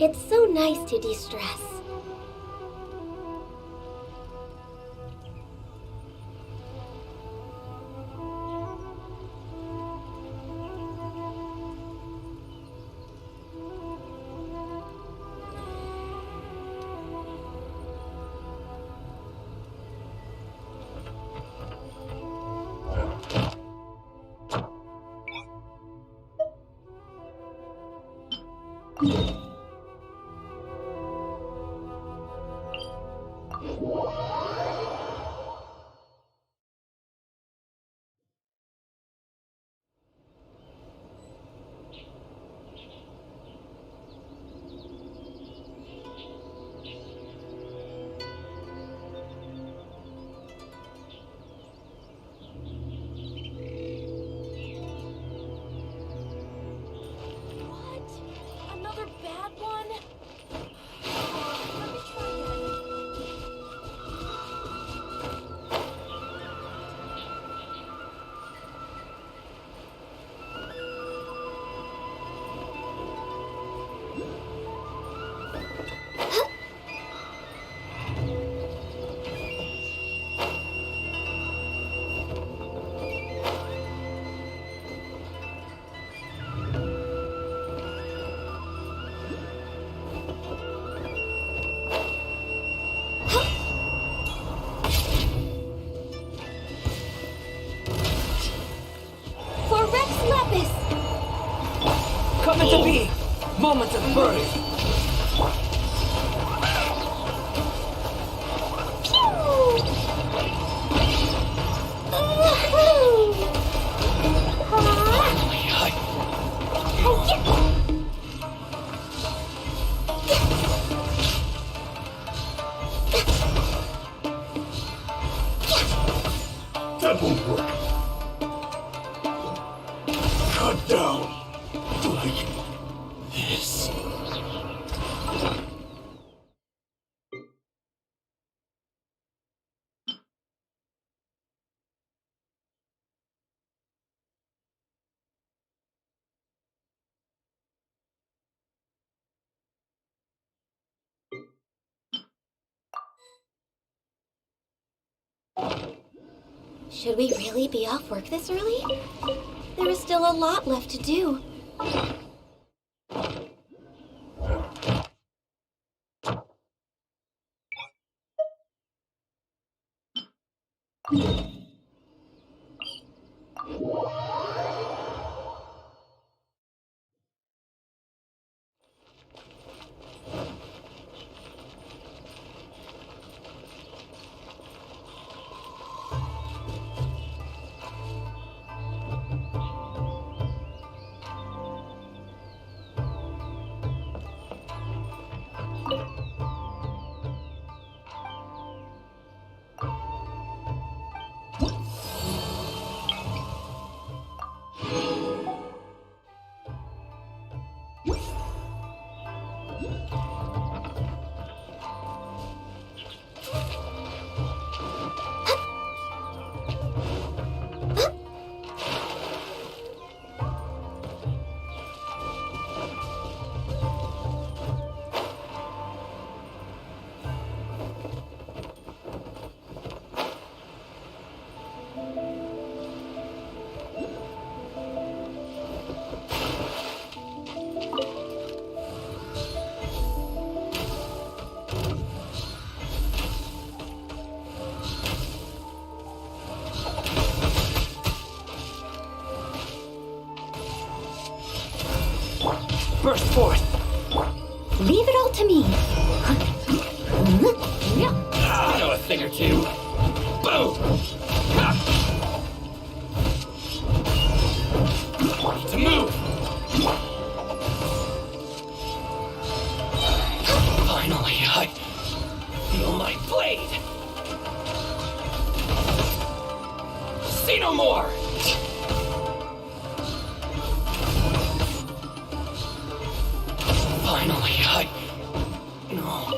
It's so nice to de-stress. Coming to be! Moment of birth! That won't work. Cut down. Like this. Should we really be off work this early? There is still a lot left to do. burst forth. Leave it all to me. I know a thing or two. Boom! Ha! To move! Finally, I feel my blade! See no more! Finally, no.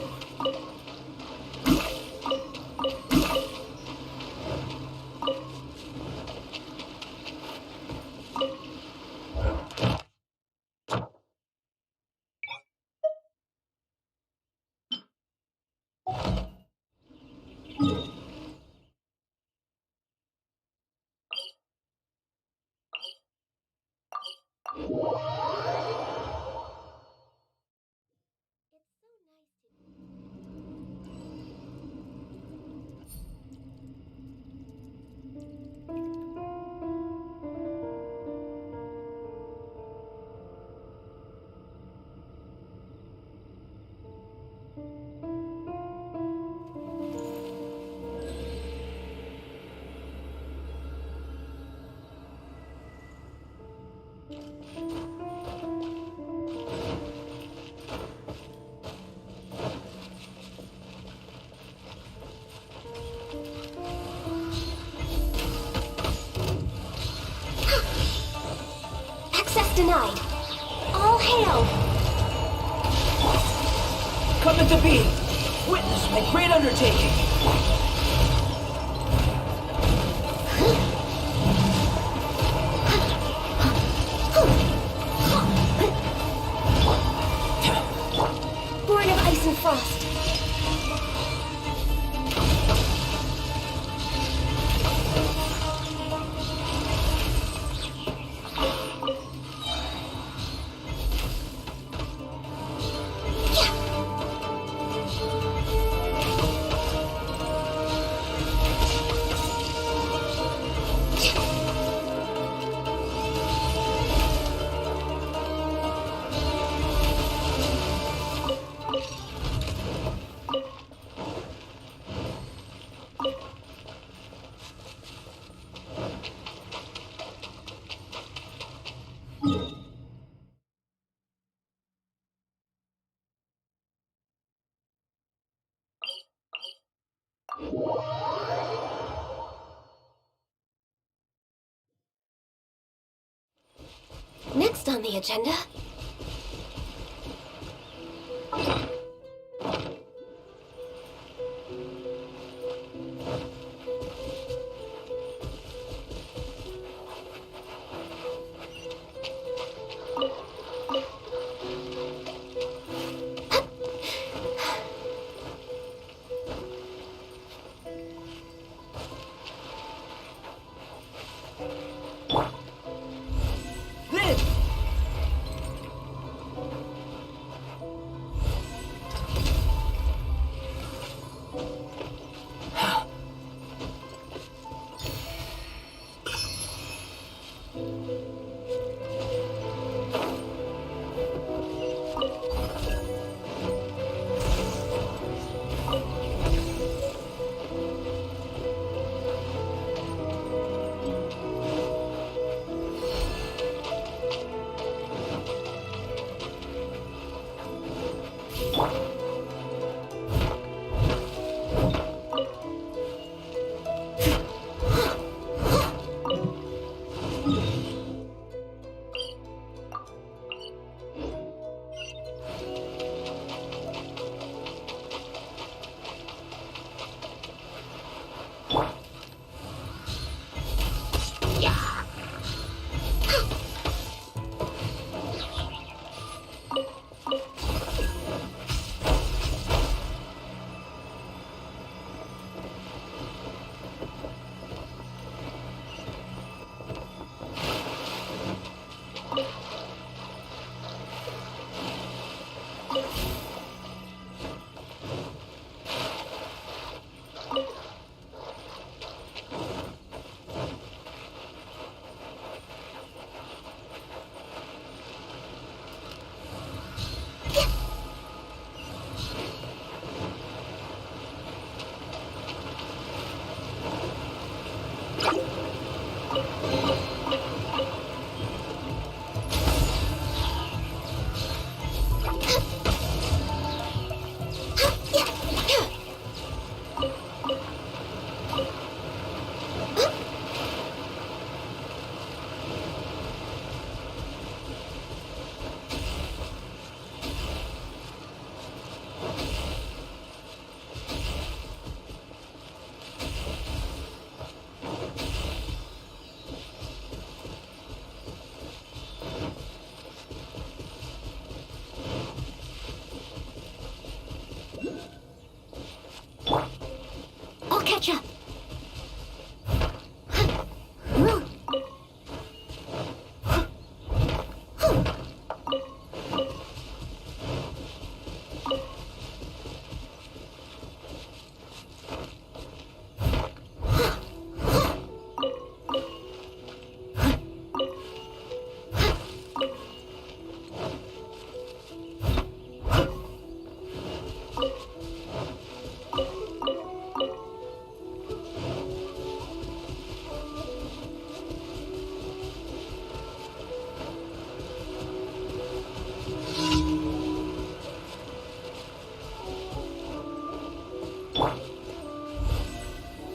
Access denied. All hail. Come into being. Witness my great undertaking. Born of ice and frost. Next on the agenda...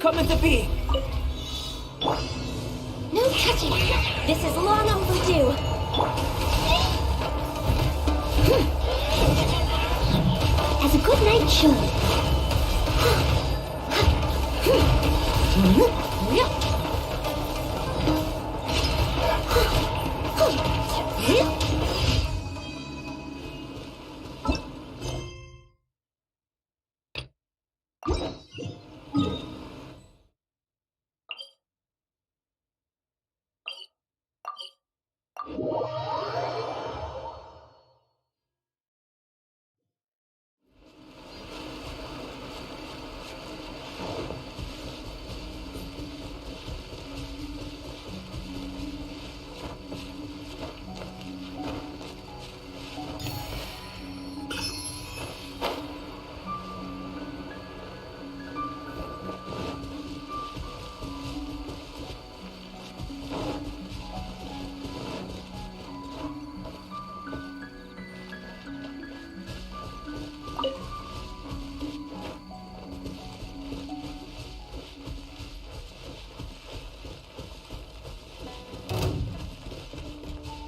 come into being. No touching! This is long overdue! As a good night should.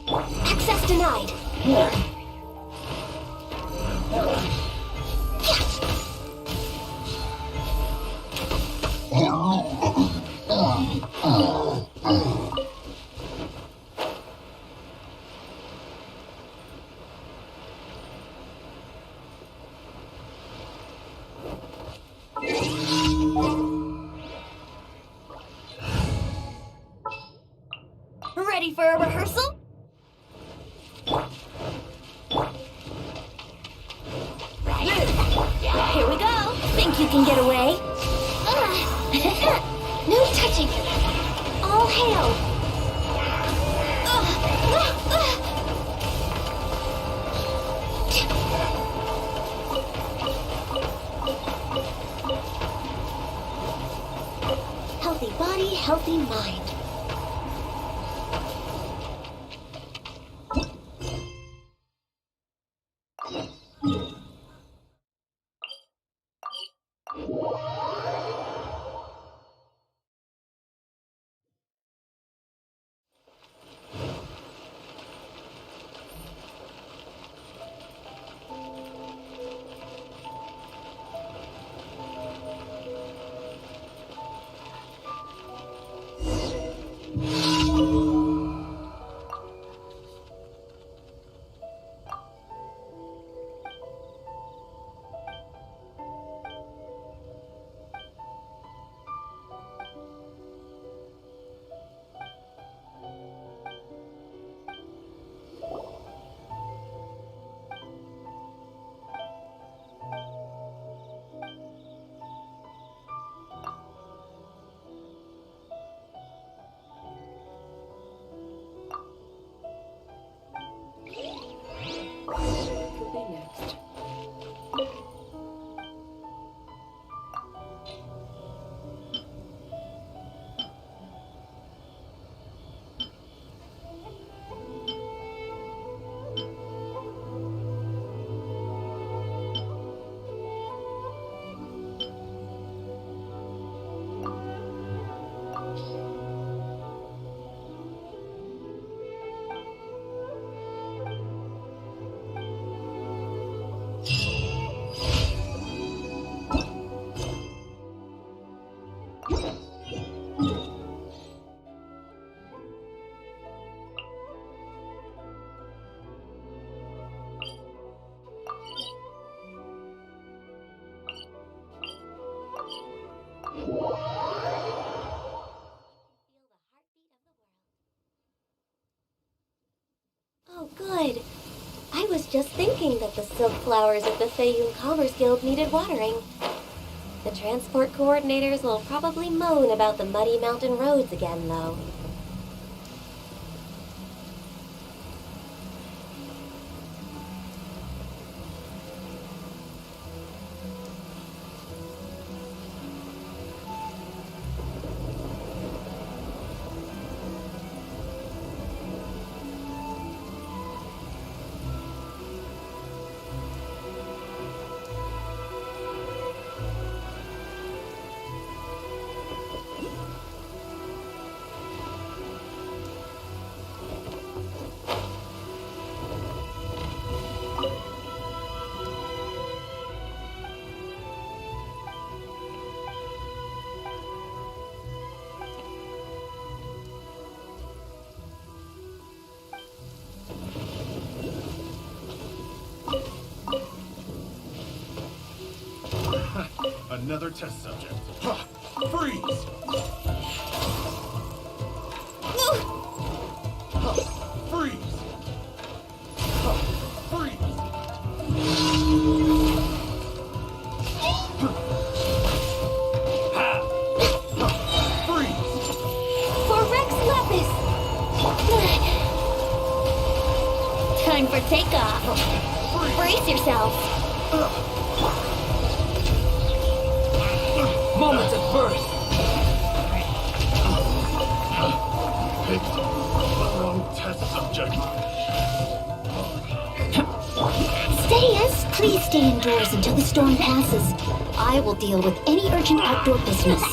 Access denied. Ready for a rehearsal? Here we go. Think you can get away? No touching. All hail. Healthy body, healthy mind. Oh, good. I was just thinking that the silk flowers at the Feiyun Commerce Guild needed watering. The transport coordinators will probably moan about the muddy mountain roads again, though. Another test subject. Ha! Freeze! Ha! Freeze! Ha! Freeze! Ha! Ha! Freeze! For Rex Lapis! Time for takeoff. Brace yourself. Moments of birth. Picked the wrong test subject. Steady-us, please stay indoors until the storm passes. I will deal with any urgent outdoor business.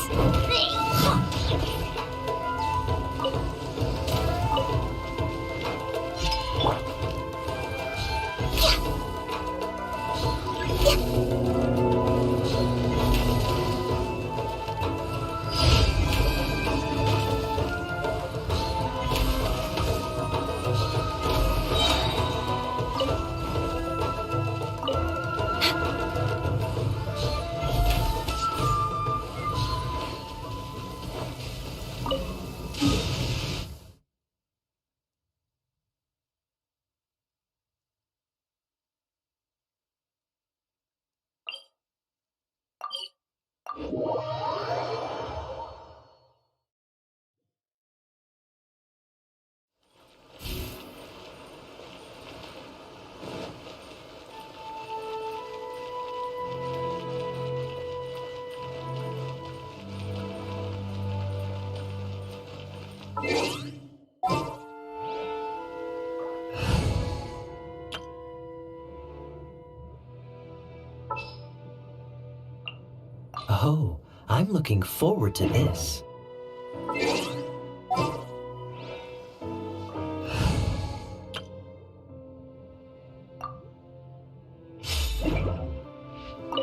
Oh, I'm looking forward to this.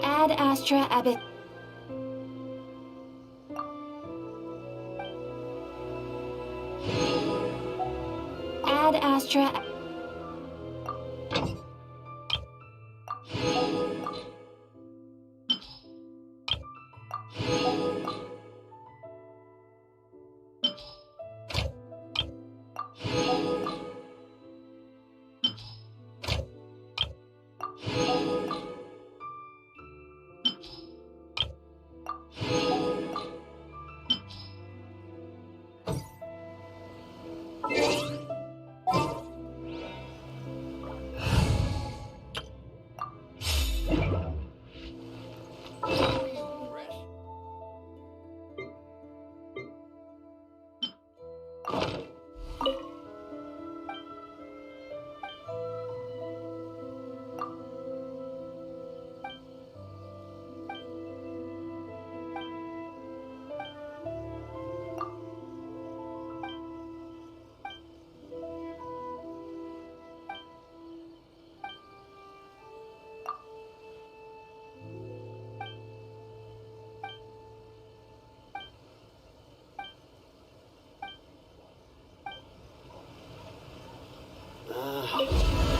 Ad Astra Abbott. Ad Astra.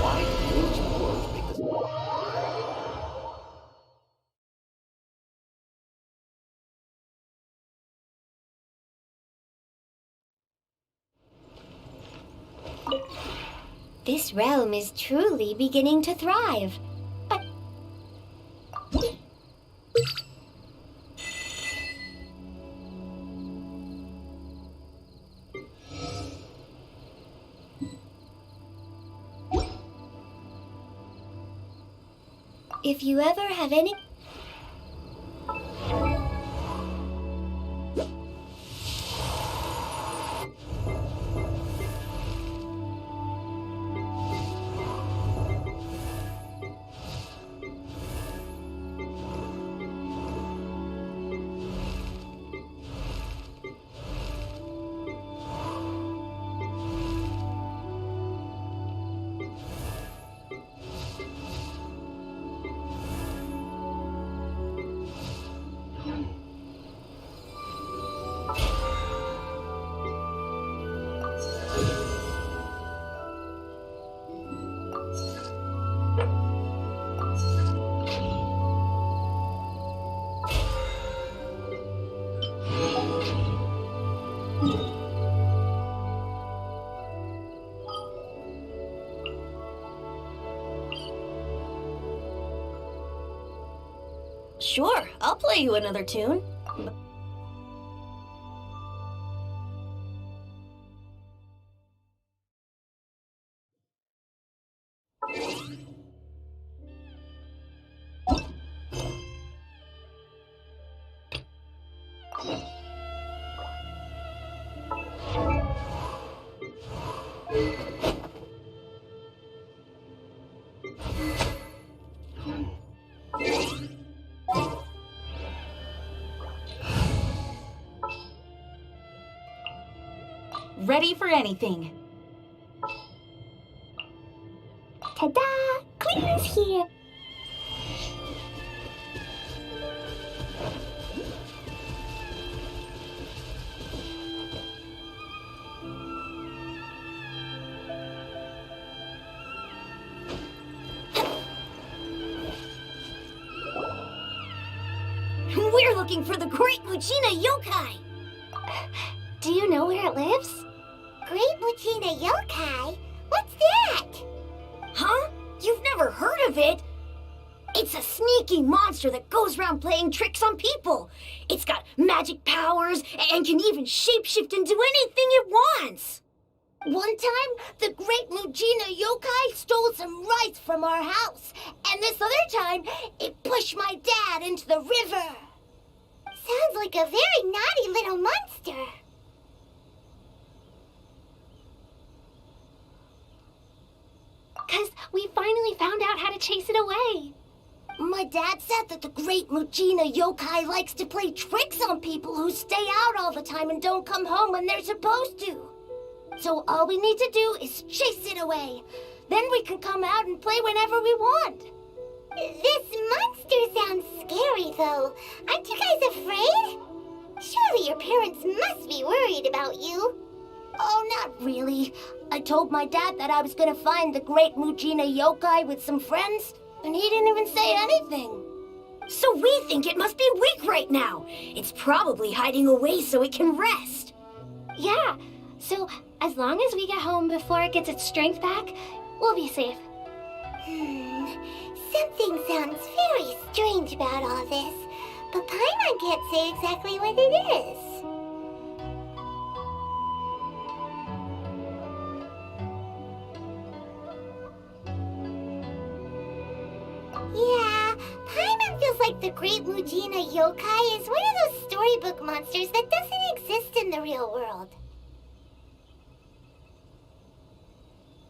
Why do those explorers make this? This realm is truly beginning to thrive. If you ever have any... Sure, I'll play you another tune. Ready for anything. Ta-da! Cleaner's here. We're looking for the Great Lucina Yokai! Do you know where it lives? Great Lucina Yokai? What's that? Huh? You've never heard of it? It's a sneaky monster that goes around playing tricks on people. It's got magic powers and can even shapeshift into anything it wants. One time, the Great Lucina Yokai stole some rice from our house. And this other time, it pushed my dad into the river. Sounds like a very naughty little monster. Because we finally found out how to chase it away. My dad said that the Great Lucina Yokai likes to play tricks on people who stay out all the time and don't come home when they're supposed to. So all we need to do is chase it away. Then we can come out and play whenever we want. This monster sounds scary, though. Aren't you guys afraid? Surely your parents must be worried about you. Oh, not really. I told my dad that I was gonna find the Great Lucina Yokai with some friends, and he didn't even say anything. So we think it must be weak right now. It's probably hiding away so it can rest. Yeah, so as long as we get home before it gets its strength back, we'll be safe. Something sounds very strange about all this, but Paimon can't say exactly what it is. Yeah, Paimon feels like the Great Lucina Yokai is one of those storybook monsters that doesn't exist in the real world.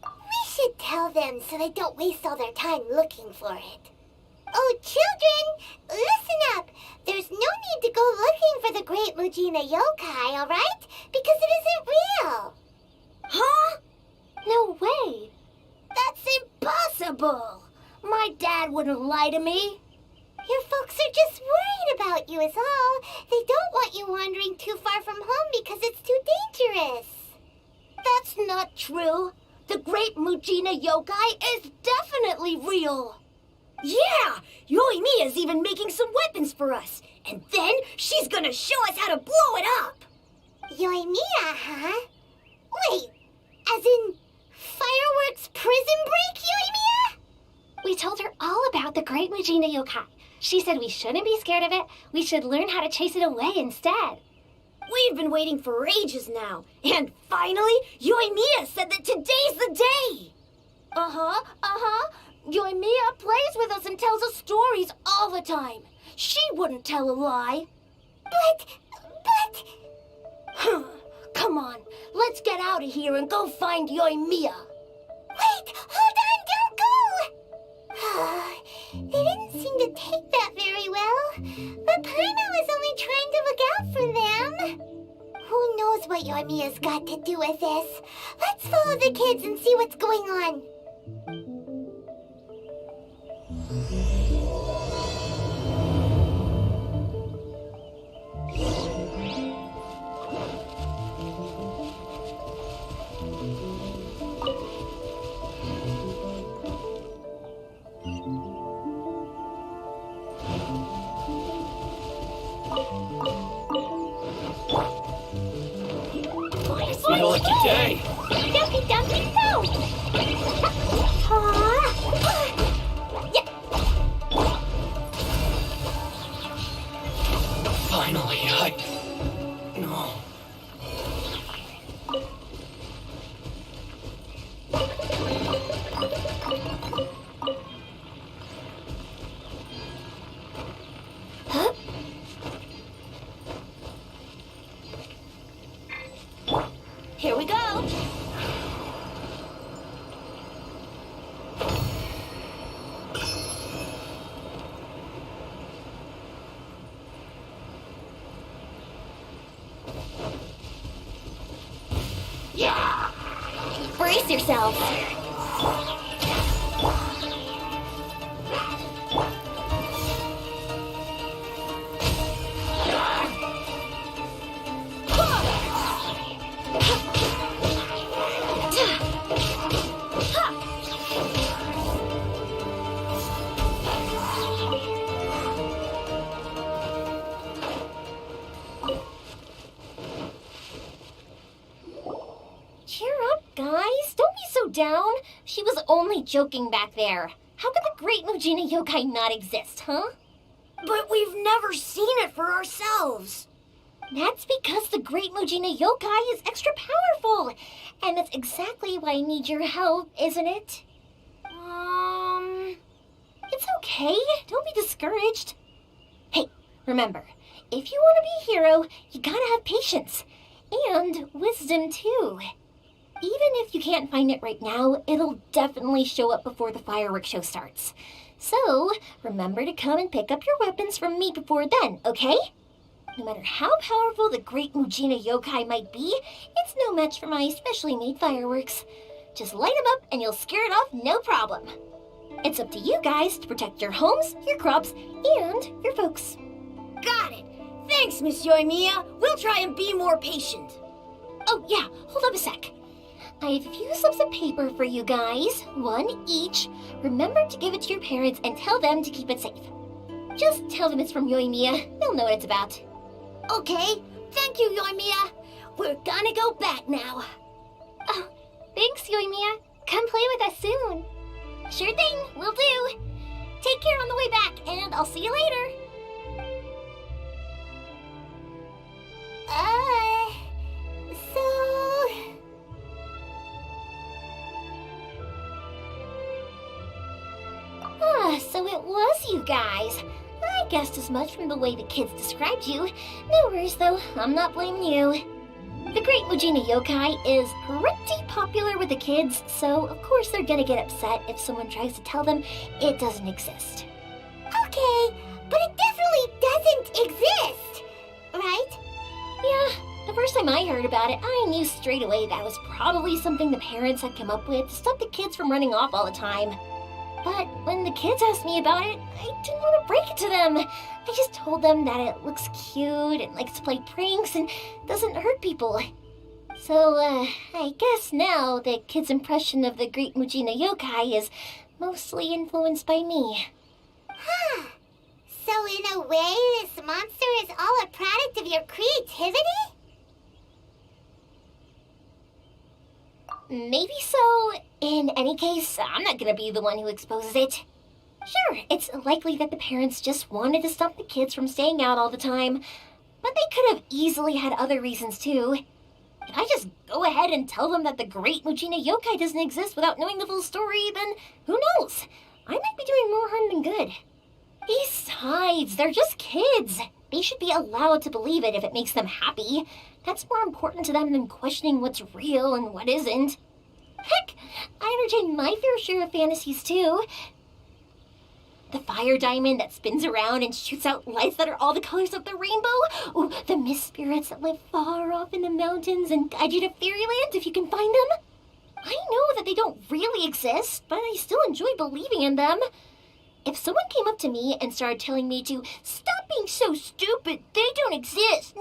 We should tell them so they don't waste all their time looking for it. Oh, children, listen up. There's no need to go looking for the Great Lucina Yokai, all right? Because it isn't real. Huh? No way. That's impossible. My dad wouldn't lie to me. Your folks are just worried about you is all. They don't want you wandering too far from home because it's too dangerous. That's not true. The Great Lucina Yokai is definitely real. Yeah, Yoimiya's even making some weapons for us. And then she's gonna show us how to blow it up. Yoimiya, huh? Wait, as in fireworks prison break, Yoimiya? We told her all about the Great Lucina Yokai. She said we shouldn't be scared of it. We should learn how to chase it away instead. We've been waiting for ages now. And finally, Yoimiya said that today's the day. Uh-huh. Yoimiya plays with us and tells us stories all the time. She wouldn't tell a lie. But... Come on, let's get out of here and go find Yoimiya. Wait, hold on, don't go! They didn't seem to take that very well. But Paimon was only trying to look out for them. Who knows what Yoimiya's got to do with this? Let's follow the kids and see what's going on. What a lucky day! Dumpy, dumpy, go! Brace yourself. Cheer up, guys. Don't be so down. She was only joking back there. How could the Great Mujina Yokai not exist, huh? But we've never seen it for ourselves. That's because the Great Mujina Yokai is extra powerful. And that's exactly why I need your help, isn't it? It's okay. Don't be discouraged. Hey, remember, if you want to be a hero, you gotta have patience. And wisdom, too. Even if you can't find it right now, it'll definitely show up before the fireworks show starts. So, remember to come and pick up your weapons from me before then, okay? No matter how powerful the Great Mujina Yokai might be, it's no match for my specially made fireworks. Just light them up and you'll scare it off no problem. It's up to you guys to protect your homes, your crops, and your folks. Got it. Thanks, Miss Yoimiya. We'll try and be more patient. Oh, yeah, hold up a sec. I have a few slips of paper for you guys, one each. Remember to give it to your parents and tell them to keep it safe. Just tell them it's from Yoimiya. They'll know what it's about. Okay, thank you, Yoimiya. We're gonna go back now. Oh, thanks, Yoimiya. Come play with us soon. Sure thing, will do. Take care on the way back, and I'll see you later. So it was you guys. I guessed as much from the way the kids described you. No worries, though. I'm not blaming you. The Great Mujina Yokai is pretty popular with the kids, so of course they're gonna get upset if someone tries to tell them it doesn't exist. Okay, but it definitely doesn't exist, right? Yeah, the first time I heard about it, I knew straight away that was probably something the parents had come up with to stop the kids from running off all the time. But when the kids asked me about it, I didn't want to break it to them. I just told them that it looks cute and likes to play pranks and doesn't hurt people. So, I guess now the kids' impression of the Great Mujina Yokai is mostly influenced by me. Huh. So in a way, this monster is all a product of your creativity? Maybe so. In any case, I'm not gonna be the one who exposes it. Sure, it's likely that the parents just wanted to stop the kids from staying out all the time, but they could have easily had other reasons too. If I just go ahead and tell them that the Great Mujina Yokai doesn't exist without knowing the full story, then who knows? I might be doing more harm than good. Besides, they're just kids. They should be allowed to believe it if it makes them happy. That's more important to them than questioning what's real and what isn't. Heck, I entertain my fair share of fantasies too. The fire diamond that spins around and shoots out lights that are all the colors of the rainbow. Ooh, the mist spirits that live far off in the mountains and guide you to fairyland if you can find them. I know that they don't really exist, but I still enjoy believing in them. If someone came up to me and started telling me to stop being so stupid, they don't exist,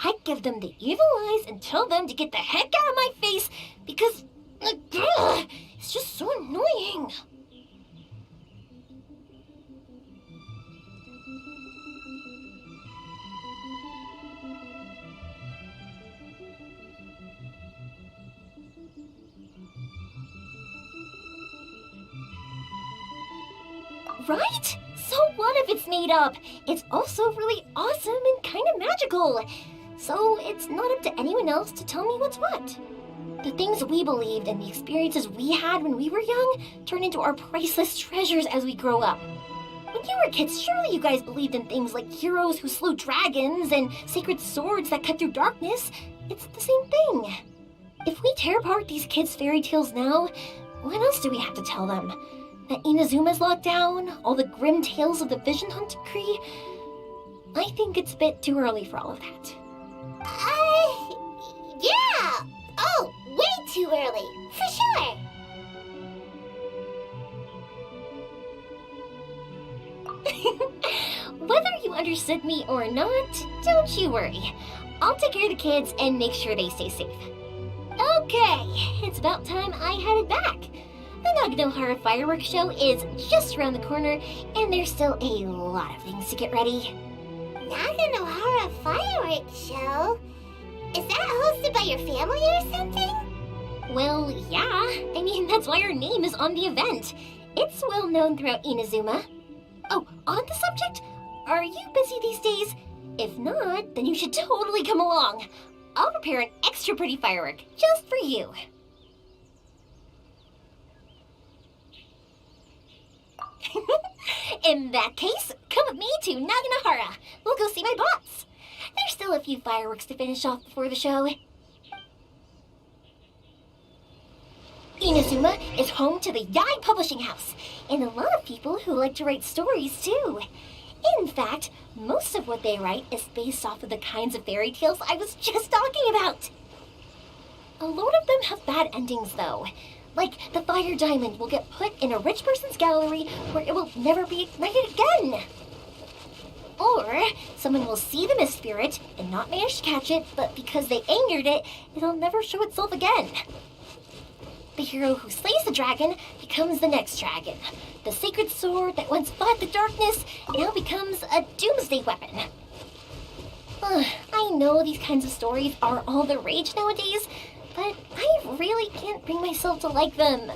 I'd give them the evil eyes and tell them to get the heck out of my face because, it's just so annoying. Right? So what if it's made up? It's also really awesome and kind of magical. So it's not up to anyone else to tell me what's what. The things we believed and the experiences we had when we were young turn into our priceless treasures as we grow up. When you were kids, surely you guys believed in things like heroes who slew dragons and sacred swords that cut through darkness. It's the same thing. If we tear apart these kids' fairy tales now, what else do we have to tell them? That Inazuma's locked down? All the grim tales of the Vision Hunt decree? I think it's a bit too early for all of that. Yeah, Yeah! Oh, way too early. For sure. Whether you understood me or not, don't you worry. I'll take care of the kids and make sure they stay safe. Okay, it's about time I headed back. The Naganohara fireworks show is just around the corner, and there's still a lot of things to get ready. Naganohara fireworks show? Is that hosted by your family or something? Well, yeah. I mean, that's why our name is on the event. It's well known throughout Inazuma. Oh, on the subject, are you busy these days? If not, then you should totally come along. I'll prepare an extra pretty firework just for you. In that case, come with me to Naganohara. We'll go see my boss. There's still a few fireworks to finish off before the show. Inazuma is home to the Yai Publishing House, and a lot of people who like to write stories too. In fact, most of what they write is based off of the kinds of fairy tales I was just talking about. A lot of them have bad endings though. Like, the fire diamond will get put in a rich person's gallery where it will never be ignited again. Or, someone will see the mist spirit and not manage to catch it, but because they angered it, it'll never show itself again. The hero who slays the dragon becomes the next dragon. The sacred sword that once fought the darkness now becomes a doomsday weapon. I know these kinds of stories are all the rage nowadays, but I really can't bring myself to like them.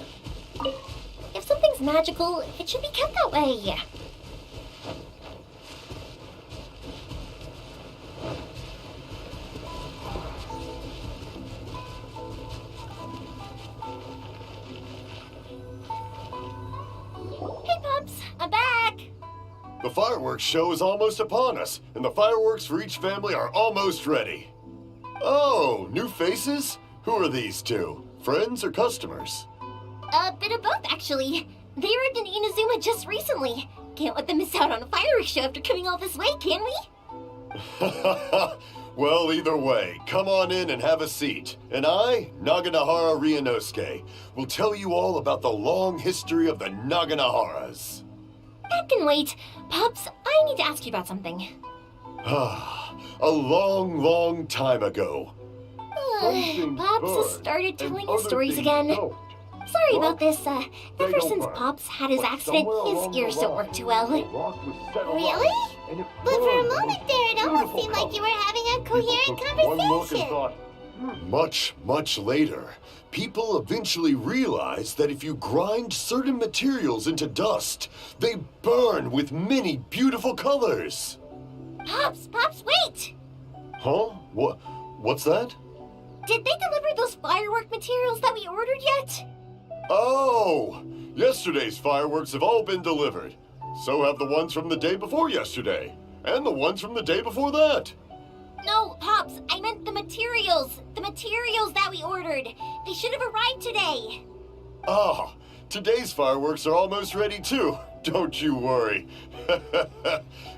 If something's magical, it should be kept that way. Hey, Pops, I'm back. The fireworks show is almost upon us, and the fireworks for each family are almost ready. Oh, new faces? Who are these two? Friends or customers? A bit of both, actually. They arrived in Inazuma just recently. Can't let them miss out on a fireworks show after coming all this way, can we? Well, either way, come on in and have a seat. And I, Naganohara Ryunosuke, will tell you all about the long history of the Naganoharas. That can wait. Pops, I need to ask you about something. A long, long time ago. Pops has started telling his stories again. Sorry about this. Ever since Pops had his accident, his ears don't work too well. Really? But for a moment there, it almost seemed like you were having a coherent conversation. Much, much later, people eventually realized that if you grind certain materials into dust, they burn with many beautiful colors. Pops, wait! Huh? What's that? Did they deliver those firework materials that we ordered yet? Oh! Yesterday's fireworks have all been delivered. So have the ones from the day before yesterday. And the ones from the day before that. No, Pops, I meant the materials. The materials that we ordered. They should have arrived today. Ah, today's fireworks are almost ready too. Don't you worry.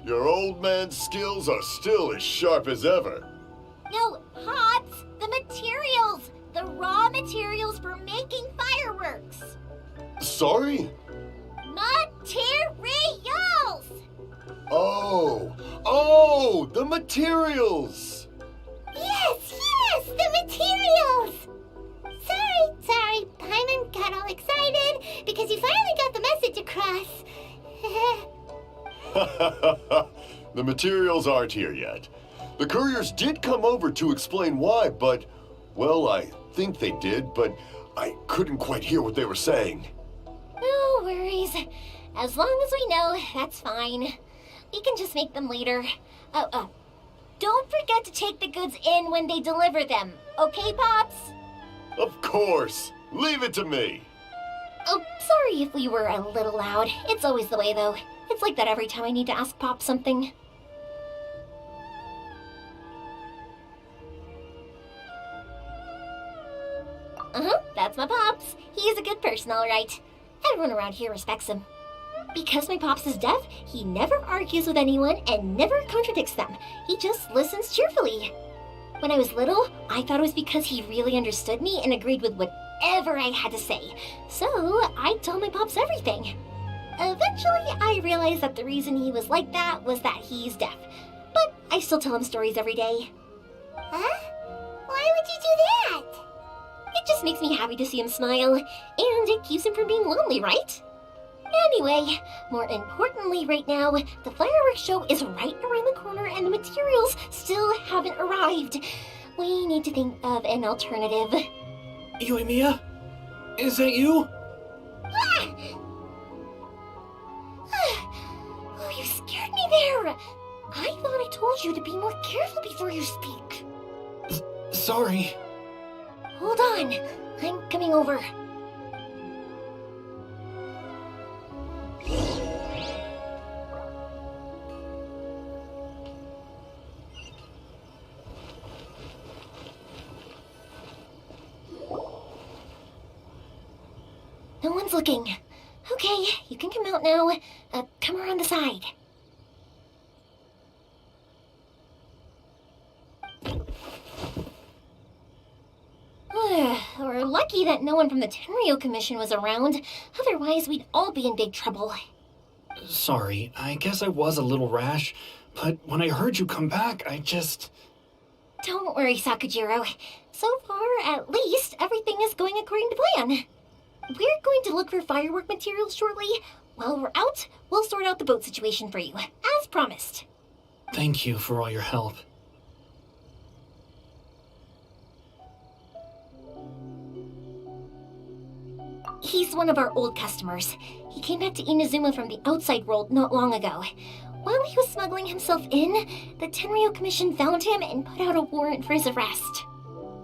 Your old man's skills are still as sharp as ever. No, Pops, the materials. The raw materials for making fireworks. Sorry? Materials! Oh, the materials! Yes, the materials! Sorry, Paimon got all excited because you finally got the message across. The materials aren't here yet. The couriers did come over to explain why, but, well, I think they did, but I couldn't quite hear what they were saying. No worries. As long as we know, that's fine. We can just make them later. Don't forget to take the goods in when they deliver them. Okay, Pops? Of course. Leave it to me. Oh, sorry if we were a little loud. It's always the way, though. It's like that every time I need to ask Pop something. That's my Pops. He's a good person, all right. Everyone around here respects him. Because my Pops is deaf, he never argues with anyone and never contradicts them. He just listens cheerfully. When I was little, I thought it was because he really understood me and agreed with whatever I had to say. So, I told my pops everything. Eventually, I realized that the reason he was like that was that he's deaf. But I still tell him stories every day. Huh? Why would you do that? It just makes me happy to see him smile, and it keeps him from being lonely, right? Anyway, more importantly right now, the fireworks show is right around the corner and the materials still haven't arrived. We need to think of an alternative. Yoimiya? Is that you? Ah! Oh, you scared me there! I thought I told you to be more careful before you speak. Sorry. Hold on, I'm coming over. No one's looking. Okay, you can come out now. Come around the side. We're lucky that no one from the Tenryo Commission was around. Otherwise, we'd all be in big trouble. Sorry, I guess I was a little rash, but when I heard you come back, I just... Don't worry, Sakujiro. So far, at least, everything is going according to plan. We're going to look for firework materials shortly. While we're out, we'll sort out the boat situation for you, as promised. Thank you for all your help. He's one of our old customers. He came back to Inazuma from the outside world not long ago. While he was smuggling himself in, the Tenryo Commission found him and put out a warrant for his arrest.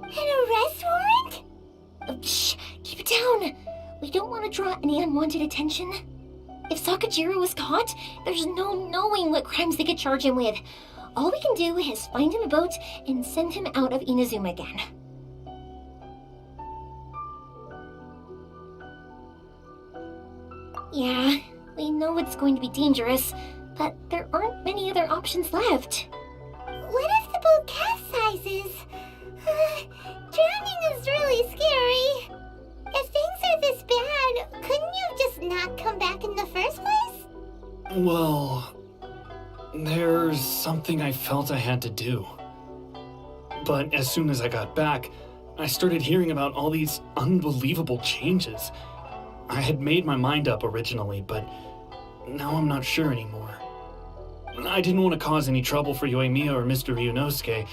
An arrest warrant? Shh, keep it down. We don't want to draw any unwanted attention. If Sakujiro was caught, there's no knowing what crimes they could charge him with. All we can do is find him a boat and send him out of Inazuma again. Yeah, we know it's going to be dangerous, but there aren't many other options left. What if the boat capsizes? Drowning is really scary. If things are this bad, couldn't you just not come back in the first place? Well, there's something I felt I had to do. But as soon as I got back, I started hearing about all these unbelievable changes. I had made my mind up originally, but now I'm not sure anymore. I didn't want to cause any trouble for Yoimiya or Mr. Ryunosuke,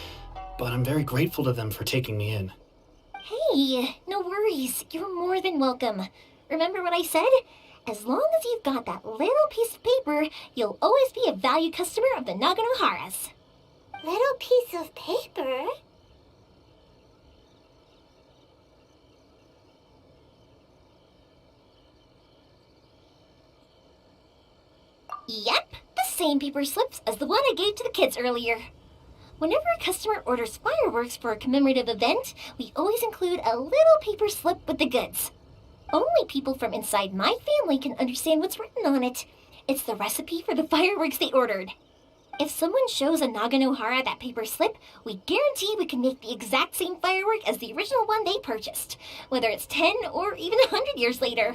but I'm very grateful to them for taking me in. Hey, no worries. You're more than welcome. Remember what I said? As long as you've got that little piece of paper, you'll always be a valued customer of the Naganohara's. Little piece of paper? Yep, the same paper slips as the one I gave to the kids earlier. Whenever a customer orders fireworks for a commemorative event, we always include a little paper slip with the goods. Only people from inside my family can understand what's written on it. It's the recipe for the fireworks they ordered. If someone shows a Naganohara that paper slip, we guarantee we can make the exact same firework as the original one they purchased, whether it's 10 or even 100 years later.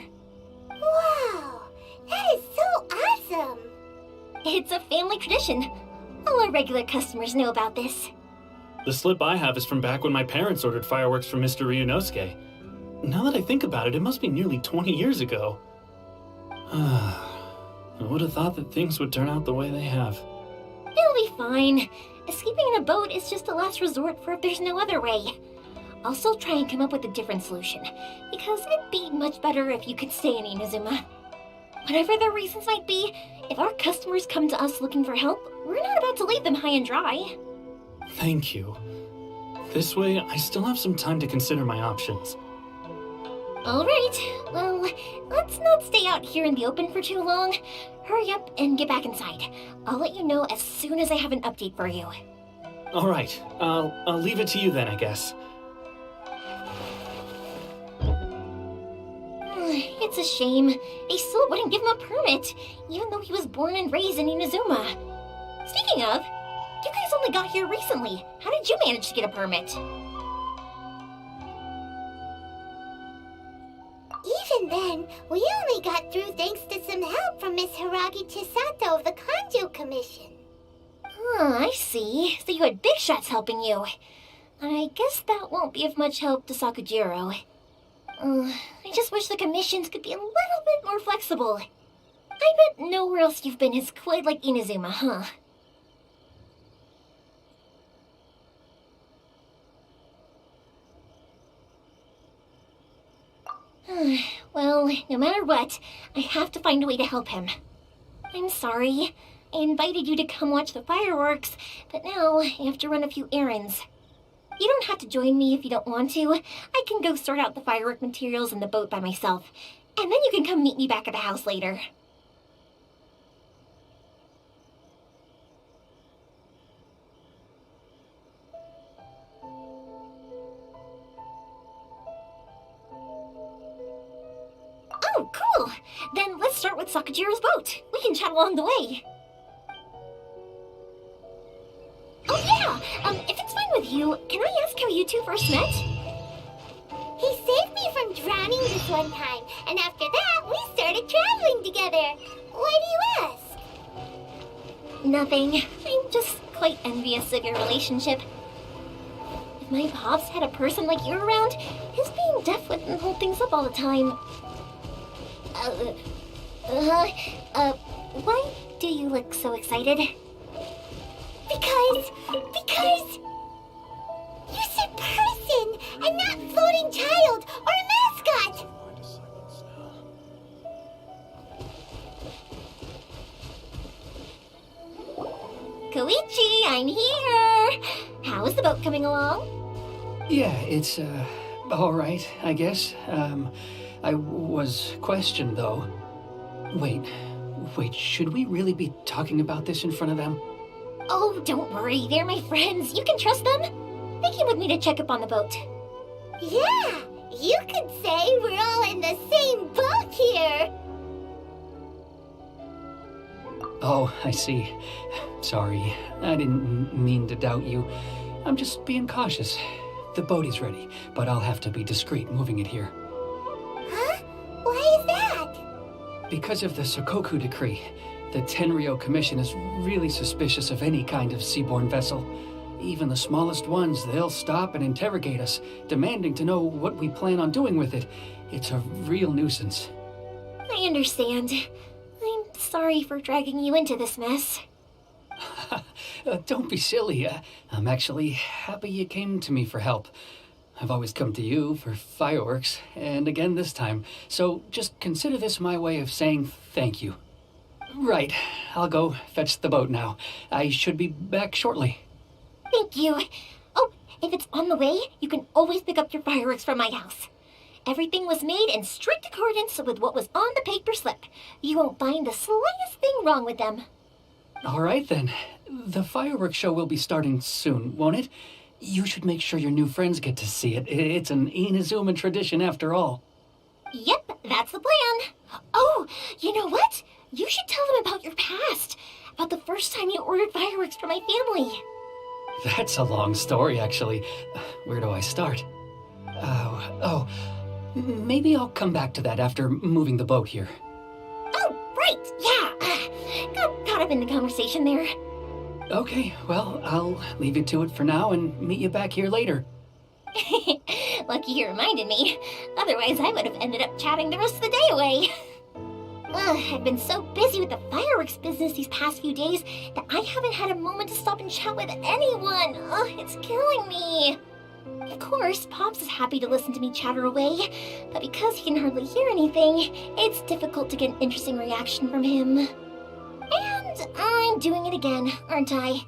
Wow! That is so awesome! It's a family tradition. All our regular customers know about this. The slip I have is from back when my parents ordered fireworks from Mr. Ryunosuke. Now that I think about it, it must be nearly 20 years ago. I would have thought that things would turn out the way they have. It'll be fine. Escaping in a boat is just a last resort for if there's no other way. I'll still try and come up with a different solution, because it'd be much better if you could stay in Inazuma. Whatever their reasons might be, if our customers come to us looking for help, we're not about to leave them high and dry. Thank you. This way, I still have some time to consider my options. All right, well, let's not stay out here in the open for too long. Hurry up and get back inside. I'll let you know as soon as I have an update for you. All right, I'll leave it to you then, I guess. It's a shame. They still wouldn't give him a permit, even though he was born and raised in Inazuma. Speaking of, You guys only got here recently. How did you manage to get a permit? Even then, we only got through thanks to some help from Miss Hiragi Chisato of the Kanjo Commission. I see. So you had big shots helping you. I guess that won't be of much help to Sakujiro. I just wish the commissions could be a little bit more flexible. I bet nowhere else you've been is quite like Inazuma, huh? Well, no matter what, I have to find a way to help him. I'm sorry. I invited you to come watch the fireworks, but now I have to run a few errands. You don't have to join me if you don't want to. I can go sort out the firework materials in the boat by myself, and then you can come meet me back at the house later. Oh, cool! Then let's start with Sakujiro's boat. We can chat along the way. Oh yeah! If it's fine with you, can I ask how you two first met? He saved me from drowning this one time, and after that, we started traveling together. Why do you ask? Nothing. I'm just quite envious of your relationship. If my pops had a person like you around, his being deaf wouldn't hold things up all the time. Why do you look so excited? Because you said person and not floating child or mascot. Koichi, I'm here! How is the boat coming along? Yeah, it's, all right, I guess. I was questioned, though. Wait, should we really be talking about this in front of them? Oh, don't worry, they're my friends. You can trust them. They came with me to check up on the boat. Yeah, you could say we're all in the same boat here. Oh, I see. Sorry, I didn't mean to doubt you. I'm just being cautious. The boat is ready, but I'll have to be discreet moving it here. Huh? Why is that? Because of the Sokoku decree, the Tenryo Commission is really suspicious of any kind of seaborne vessel. Even the smallest ones, they'll stop and interrogate us, demanding to know what we plan on doing with it. It's a real nuisance. I understand. I'm sorry for dragging you into this mess. Don't be silly. I'm actually happy you came to me for help. I've always come to you for fireworks, and again this time. So just consider this my way of saying thank you. Right, I'll go fetch the boat now. I should be back shortly. Thank you. Oh, if it's on the way, you can always pick up your fireworks from my house. Everything was made in strict accordance with what was on the paper slip. You won't find the slightest thing wrong with them. All right then. The fireworks show will be starting soon, won't it? You should make sure your new friends get to see it. It's an Inazuma tradition after all. Yep, that's the plan. Oh, you know what? You should tell them about your past. About the first time you ordered fireworks for my family. That's a long story, actually. Where do I start? Maybe I'll come back to that after moving the boat here. Oh, right, yeah. Got caught up in the conversation there. Okay, well, I'll leave you to it for now and meet you back here later. Lucky you reminded me. Otherwise, I would have ended up chatting the rest of the day away. I've been so busy with the fireworks business these past few days that I haven't had a moment to stop and chat with anyone. It's killing me. Of course, Pops is happy to listen to me chatter away, but because he can hardly hear anything, it's difficult to get an interesting reaction from him. And I'm doing it again, aren't I?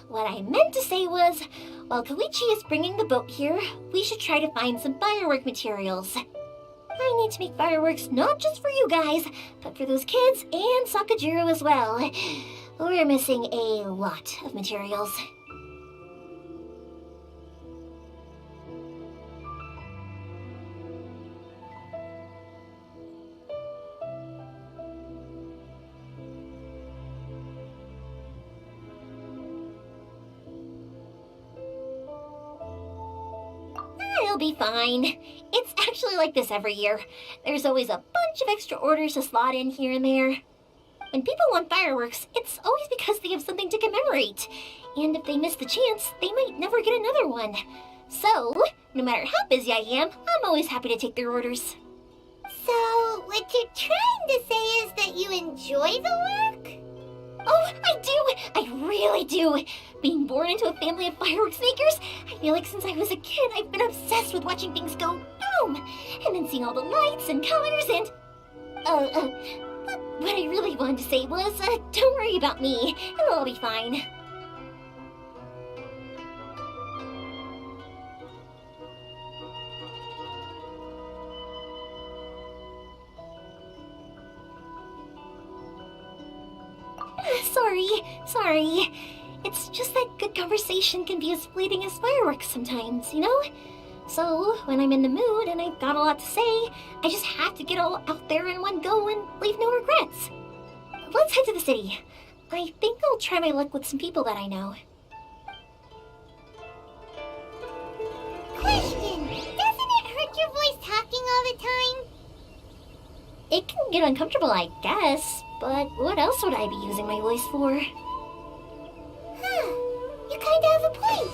What I meant to say was, while Koichi is bringing the boat here, we should try to find some firework materials. I need to make fireworks not just for you guys, but for those kids and Sakujiro as well. We're missing a lot of materials. I'll be fine. It's actually like this every year. There's always a bunch of extra orders to slot in here and there. When people want fireworks, it's always because they have something to commemorate. And if they miss the chance, they might never get another one. So, no matter how busy I am, I'm always happy to take their orders. So, what you're trying to say is that you enjoy the work? Oh, I do! I really do! Being born into a family of fireworks makers, I feel like since I was a kid, I've been obsessed with watching things go boom! And then seeing all the lights and colors and... What I really wanted to say was, don't worry about me. It'll all be fine. Sorry. It's just that good conversation can be as fleeting as fireworks sometimes, you know? So, when I'm in the mood and I've got a lot to say, I just have to get all out there in one go and leave no regrets. Let's head to the city. I think I'll try my luck with some people that I know. Question! Doesn't it hurt your voice talking all the time? It can get uncomfortable, I guess, but what else would I be using my voice for? Huh. You kinda have a point.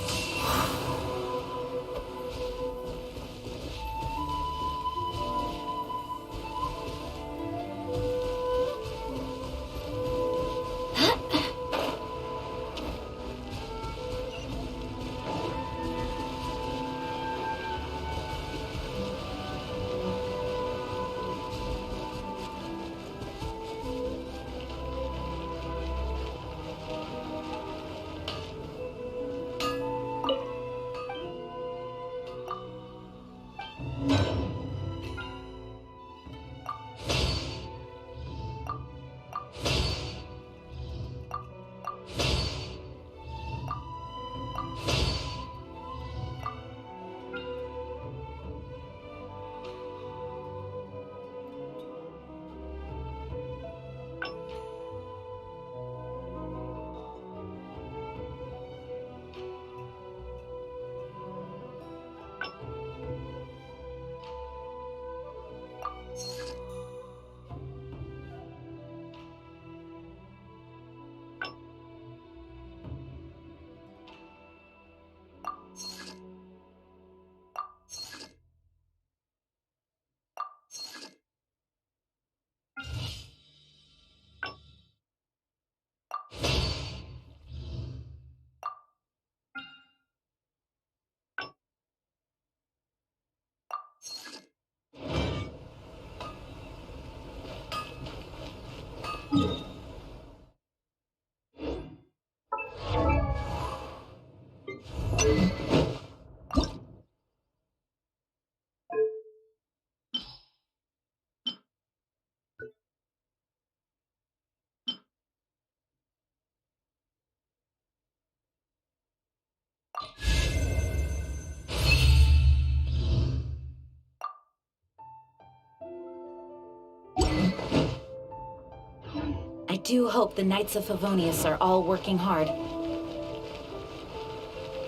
I do hope the Knights of Favonius are all working hard.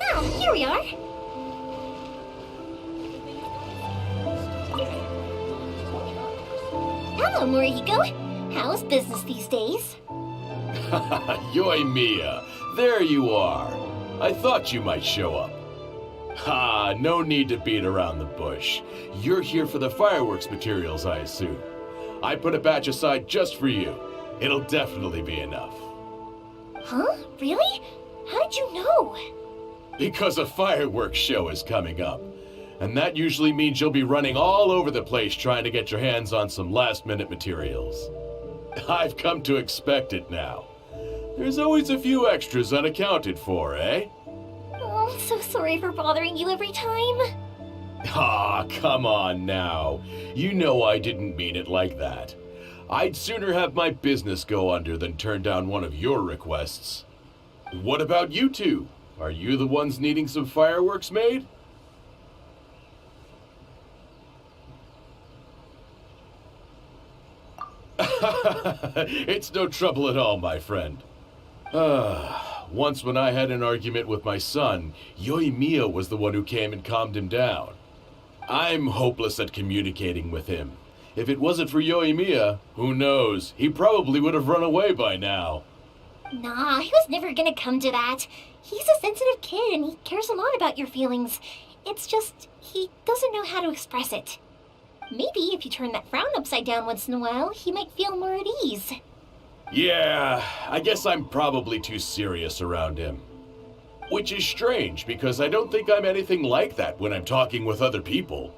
Ah, here we are. Hello, Morihiko. How's business these days? Yoimiya, there you are. I thought you might show up. Ha, no need to beat around the bush. You're here for the fireworks materials, I assume. I put a batch aside just for you. It'll definitely be enough. Huh? Really? How'd you know? Because a fireworks show is coming up. And that usually means you'll be running all over the place trying to get your hands on some last-minute materials. I've come to expect it now. There's always a few extras unaccounted for, eh? Oh, I'm so sorry for bothering you every time. Ah, come on now. You know I didn't mean it like that. I'd sooner have my business go under than turn down one of your requests. What about you two? Are you the ones needing some fireworks made? It's no trouble at all, my friend. Once when I had an argument with my son, Yoimiya was the one who came and calmed him down. I'm hopeless at communicating with him. If it wasn't for Yoimiya, who knows? He probably would have run away by now. Nah, he was never gonna come to that. He's a sensitive kid and he cares a lot about your feelings. It's just, he doesn't know how to express it. Maybe if you turn that frown upside down once in a while, he might feel more at ease. Yeah, I guess I'm probably too serious around him. Which is strange, because I don't think I'm anything like that when I'm talking with other people.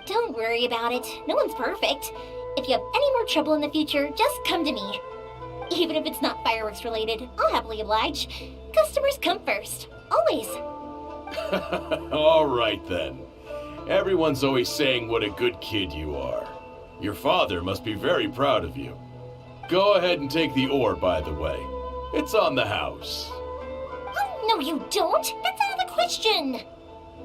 Don't worry about it. No one's perfect. If you have any more trouble in the future, just come to me. Even if it's not fireworks related, I'll happily oblige. Customers come first. Always. All right then. Everyone's always saying what a good kid you are. Your father must be very proud of you. Go ahead and take the ore, by the way. It's on the house. Oh, no you don't. That's out of the question.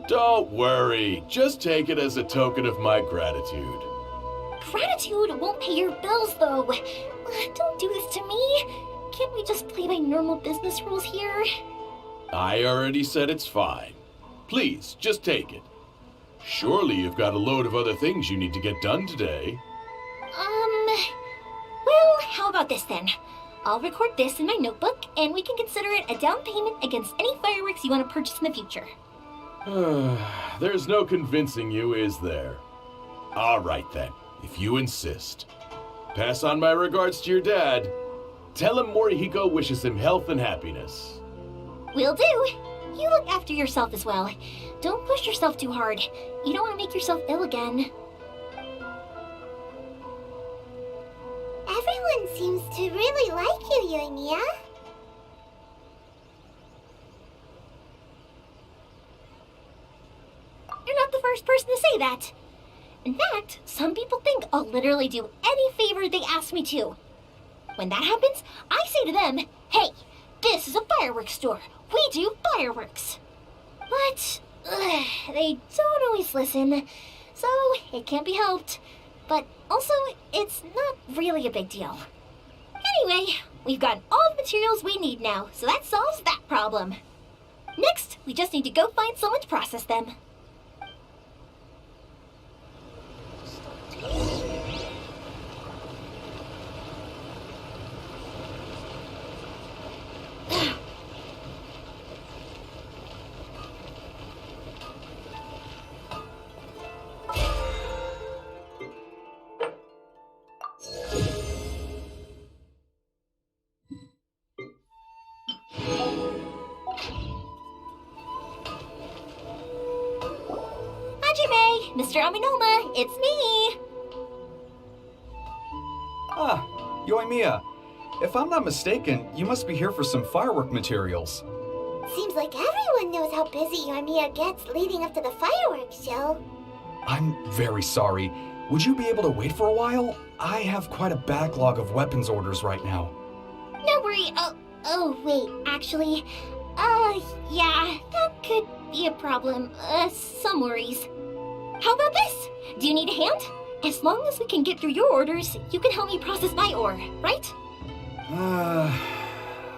Don't worry. Just take it as a token of my gratitude. Gratitude won't pay your bills, though. Don't do this to me. Can't we just play by normal business rules here? I already said it's fine. Please, just take it. Surely you've got a load of other things you need to get done today. Well, how about this then? I'll record this in my notebook, and we can consider it a down payment against any fireworks you want to purchase in the future. There's no convincing you, is there? All right then, if you insist. Pass on my regards to your dad. Tell him Morihiko wishes him health and happiness. Will do. You look after yourself as well. Don't push yourself too hard. You don't want to make yourself ill again. Everyone seems to really like you, Yoimiya. You're not the first person to say that. In fact, some people think I'll literally do any favor they ask me to. When that happens, I say to them, hey, this is a fireworks store. We do fireworks. But they don't always listen, so it can't be helped. But also, it's not really a big deal. Anyway, we've got all the materials we need now, so that solves that problem. Next, we just need to go find someone to process them. Hajime, Mr. Aminoma, it's me! Ah, Yoimiya. If I'm not mistaken, you must be here for some firework materials. Seems like everyone knows how busy Yoimiya gets leading up to the fireworks show. I'm very sorry. Would you be able to wait for a while? I have quite a backlog of weapons orders right now. No worry. Wait, actually, yeah, that could be a problem. Some worries. How about this? Do you need a hand? As long as we can get through your orders, you can help me process my ore, right?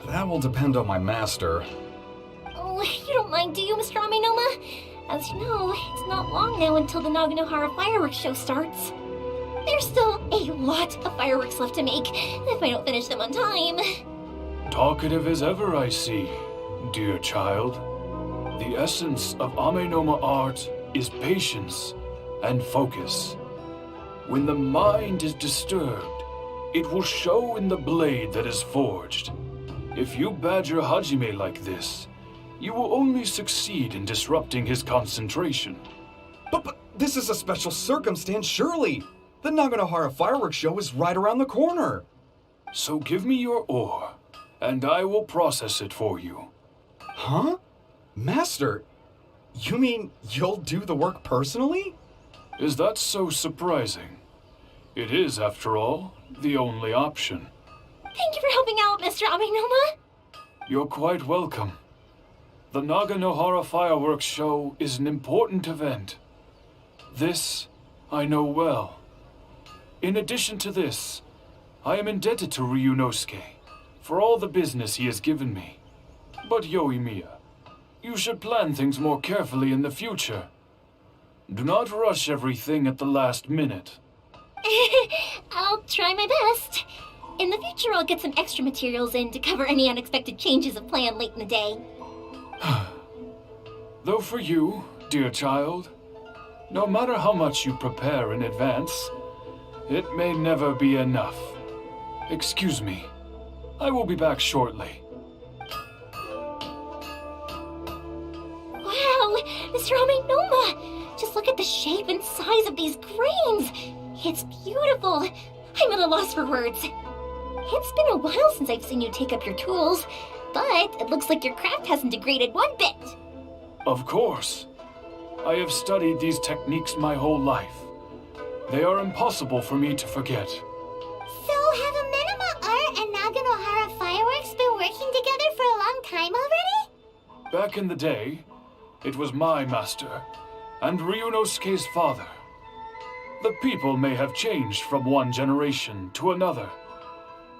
That will depend on my master. Oh, you don't mind, do you, Mr. Aminoma? As you know, it's not long now until the Naganohara fireworks show starts. There's still a lot of fireworks left to make, if I don't finish them on time. Talkative as ever, I see, dear child. The essence of Amenoma art is patience and focus. When the mind is disturbed, it will show in the blade that is forged. If you badger Hajime like this, you will only succeed in disrupting his concentration. But this is a special circumstance, surely. The Naganohara fireworks show is right around the corner. So give me your ore, and I will process it for you. Huh? Master, you mean you'll do the work personally? Is that so surprising? It is, after all, the only option. Thank you for helping out, Mr. Aminoma. You're quite welcome. The Naganohara fireworks show is an important event. This I know well. In addition to this, I am indebted to Ryunosuke for all the business he has given me. But Yoimiya, you should plan things more carefully in the future. Do not rush everything at the last minute. I'll try my best. In the future, I'll get some extra materials in to cover any unexpected changes of plan late in the day. Though for you, dear child, no matter how much you prepare in advance, it may never be enough. Excuse me. I will be back shortly. Wow, Mr. Amenoma! Just look at the shape and size of these grains! It's beautiful! I'm at a loss for words. It's been a while since I've seen you take up your tools, but it looks like your craft hasn't degraded one bit. Of course. I have studied these techniques my whole life. They are impossible for me to forget. So have Amenoma Art and Naganohara Fireworks been working together for a long time already? Back in the day, it was my master, and Ryunosuke's father. The people may have changed from one generation to another,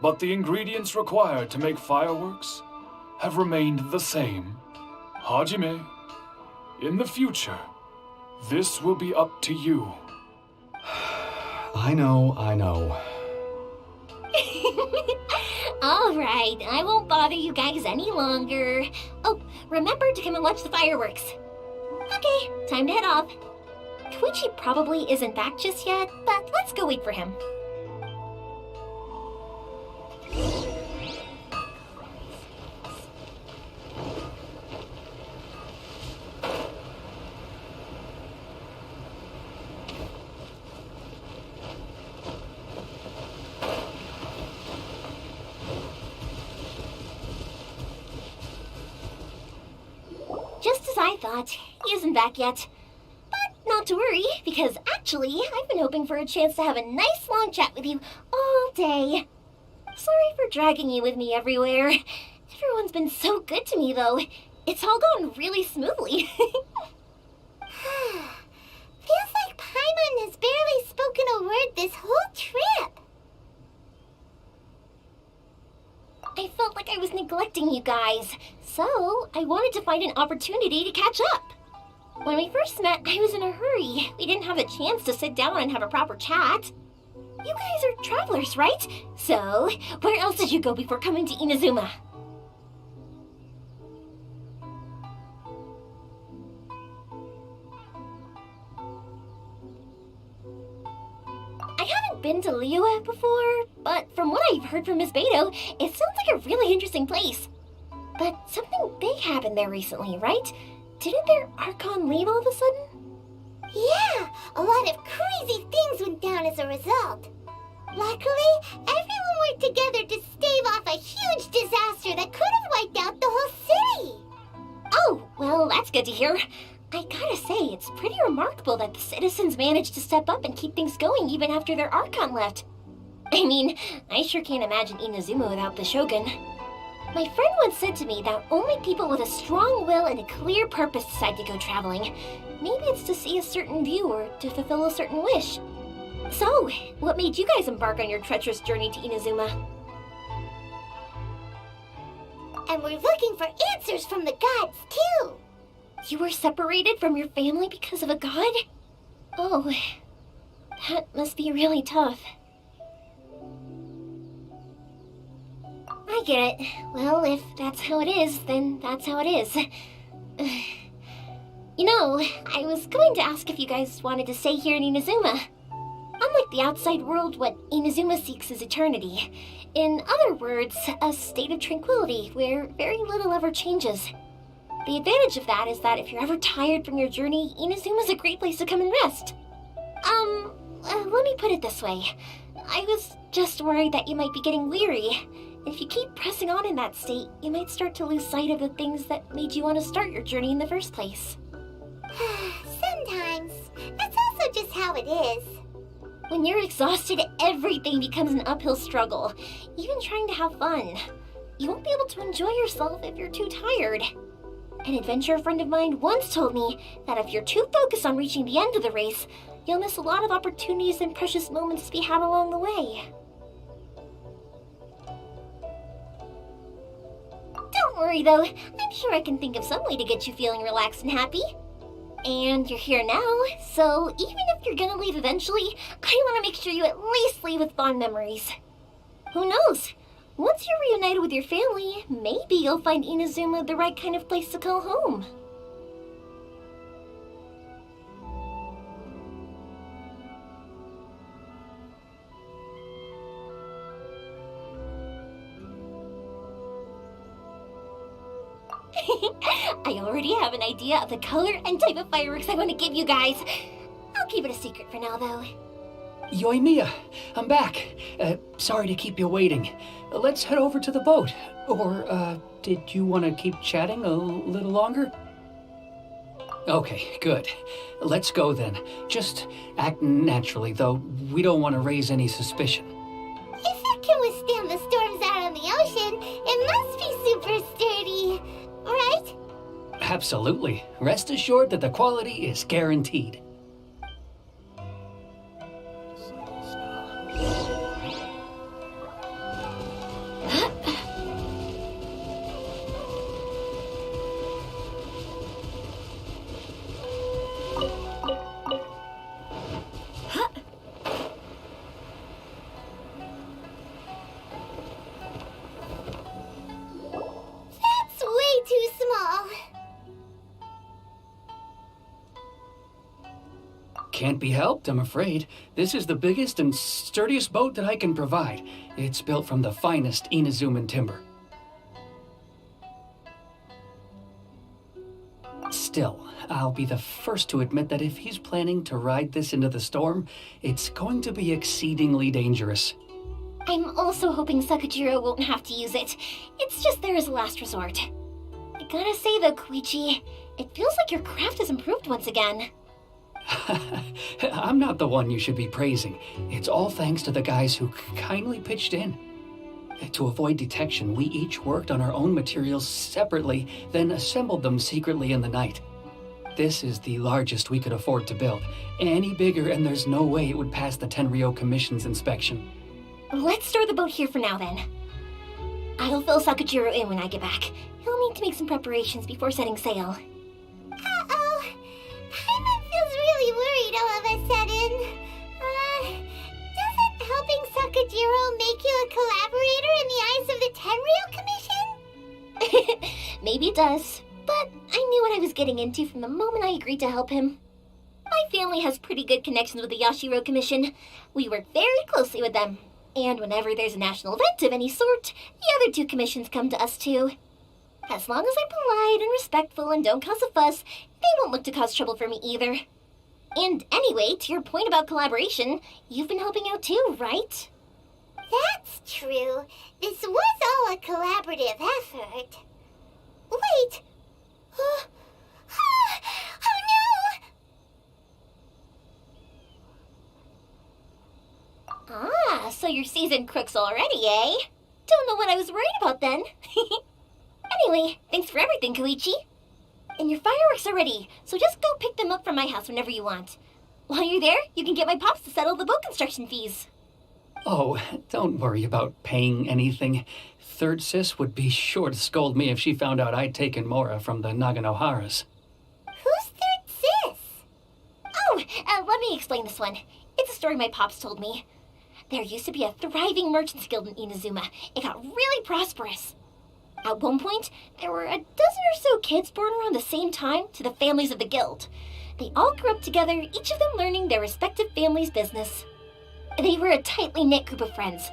but the ingredients required to make fireworks have remained the same. Hajime, in the future, this will be up to you. I know. All right, I won't bother you guys any longer. Oh, remember to come and watch the fireworks. Okay, time to head off. Koichi probably isn't back just yet, but let's go wait for him. Just as I thought, he isn't back yet. But not to worry, because actually, I've been hoping for a chance to have a nice long chat with you all day. Sorry for dragging you with me everywhere. Everyone's been so good to me, though. It's all gone really smoothly. Feels like Paimon has barely spoken a word this whole trip. I felt like I was neglecting you guys, so I wanted to find an opportunity to catch up. When we first met, I was in a hurry. We didn't have a chance to sit down and have a proper chat. You guys are travelers, right? So, where else did you go before coming to Inazuma? I haven't been to Liyue before, but from what I've heard from Miss Beto, it sounds like a really interesting place. But something big happened there recently, right? Didn't their Archon leave all of a sudden? Yeah, a lot of crazy things went down as a result. Luckily, everyone worked together to stave off a huge disaster that could have wiped out the whole city. Oh, well, that's good to hear. I gotta say, it's pretty remarkable that the citizens managed to step up and keep things going even after their Archon left. I mean, I sure can't imagine Inazuma without the Shogun. My friend once said to me that only people with a strong will and a clear purpose decide to go traveling. Maybe it's to see a certain view or to fulfill a certain wish. So, what made you guys embark on your treacherous journey to Inazuma? And we're looking for answers from the gods, too. You were separated from your family because of a god? Oh, that must be really tough. I get it. Well, if that's how it is, then that's how it is. You know, I was going to ask if you guys wanted to stay here in Inazuma. Unlike the outside world, what Inazuma seeks is eternity. In other words, a state of tranquility where very little ever changes. The advantage of that is that if you're ever tired from your journey, Inazuma's a great place to come and rest. Let me put it this way. I was just worried that you might be getting weary. If you keep pressing on in that state, you might start to lose sight of the things that made you want to start your journey in the first place. Sometimes. That's also just how it is. When you're exhausted, everything becomes an uphill struggle, even trying to have fun. You won't be able to enjoy yourself if you're too tired. An adventurer friend of mine once told me that if you're too focused on reaching the end of the race, you'll miss a lot of opportunities and precious moments to be had along the way. Don't worry though, I'm sure I can think of some way to get you feeling relaxed and happy. And you're here now, so even if you're gonna leave eventually, I want to make sure you at least leave with fond memories. Who knows? Once you're reunited with your family, maybe you'll find Inazuma the right kind of place to call home. I already have an idea of the color and type of fireworks I want to give you guys. I'll keep it a secret for now, though. Yoimiya, I'm back. Sorry to keep you waiting. Let's head over to the boat. Or, did you want to keep chatting a little longer? Okay, good. Let's go then. Just act naturally, though. We don't want to raise any suspicion. If it can withstand the storms out on the ocean, it must be super sturdy, right? Absolutely. Rest assured that the quality is guaranteed. That's way too small. Can't be helped, I'm afraid. This is the biggest and sturdiest boat that I can provide. It's built from the finest Inazuman timber. Still, I'll be the first to admit that if he's planning to ride this into the storm, it's going to be exceedingly dangerous. I'm also hoping Sakajiro won't have to use it. It's just there as a last resort. I gotta say though, Koichi, it feels like your craft has improved once again. I'm not the one you should be praising. It's all thanks to the guys who kindly pitched in. To avoid detection, we each worked on our own materials separately, then assembled them secretly in the night. This is the largest we could afford to build. Any bigger and there's no way it would pass the Tenryou Commission's inspection. Let's store the boat here for now then. I'll fill Sakajiro in when I get back. He'll need to make some preparations before setting sail. Uh-oh. Paimon feels really worried all of a sudden. Doesn't helping Sakajiro make you a collaborator in the eyes of the Tenryou Commission? Maybe it does, but I knew what I was getting into from the moment I agreed to help him. My family has pretty good connections with the Yashiro Commission. We work very closely with them. And whenever there's a national event of any sort, the other two commissions come to us too. As long as I'm polite and respectful and don't cause a fuss, they won't look to cause trouble for me either. And anyway, to your point about collaboration, you've been helping out too, right? That's true. This was all a collaborative effort. Wait. Oh no! Ah, so you're seasoned crooks already, eh? Don't know what I was worried about then. Anyway, thanks for everything, Koichi. And your fireworks are ready, so just go pick them up from my house whenever you want. While you're there, you can get my pops to settle the boat construction fees. Oh, don't worry about paying anything. Third Sis would be sure to scold me if she found out I'd taken Mora from the Naganoharas. Who's Third Sis? Oh, let me explain this one. It's a story my pops told me. There used to be a thriving merchants guild in Inazuma. It got really prosperous. At one point, there were a dozen or so kids born around the same time to the families of the guild. They all grew up together, each of them learning their respective family's business. They were a tightly knit group of friends,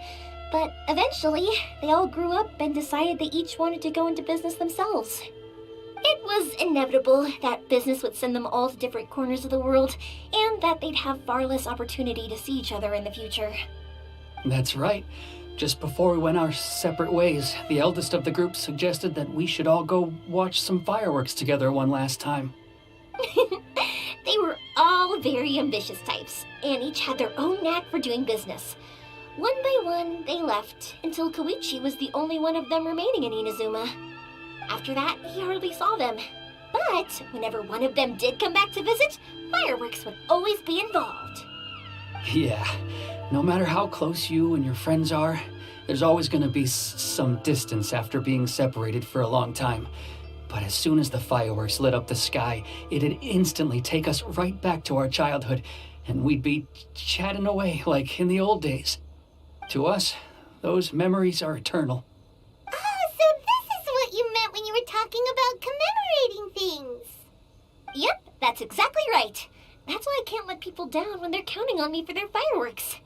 but eventually, they all grew up and decided they each wanted to go into business themselves. It was inevitable that business would send them all to different corners of the world, and that they'd have far less opportunity to see each other in the future. That's right. Just before we went our separate ways, the eldest of the group suggested that we should all go watch some fireworks together one last time. They were all very ambitious types, and each had their own knack for doing business. One by one, they left, until Koichi was the only one of them remaining in Inazuma. After that, he hardly saw them. But whenever one of them did come back to visit, fireworks would always be involved. Yeah, no matter how close you and your friends are, there's always going to be some distance after being separated for a long time. But as soon as the fireworks lit up the sky, it'd instantly take us right back to our childhood, and we'd be chatting away like in the old days. To us, those memories are eternal. Oh, so this is what you meant when you were talking about commemorating things. Yep, that's exactly right. That's why I can't let people down when they're counting on me for their fireworks.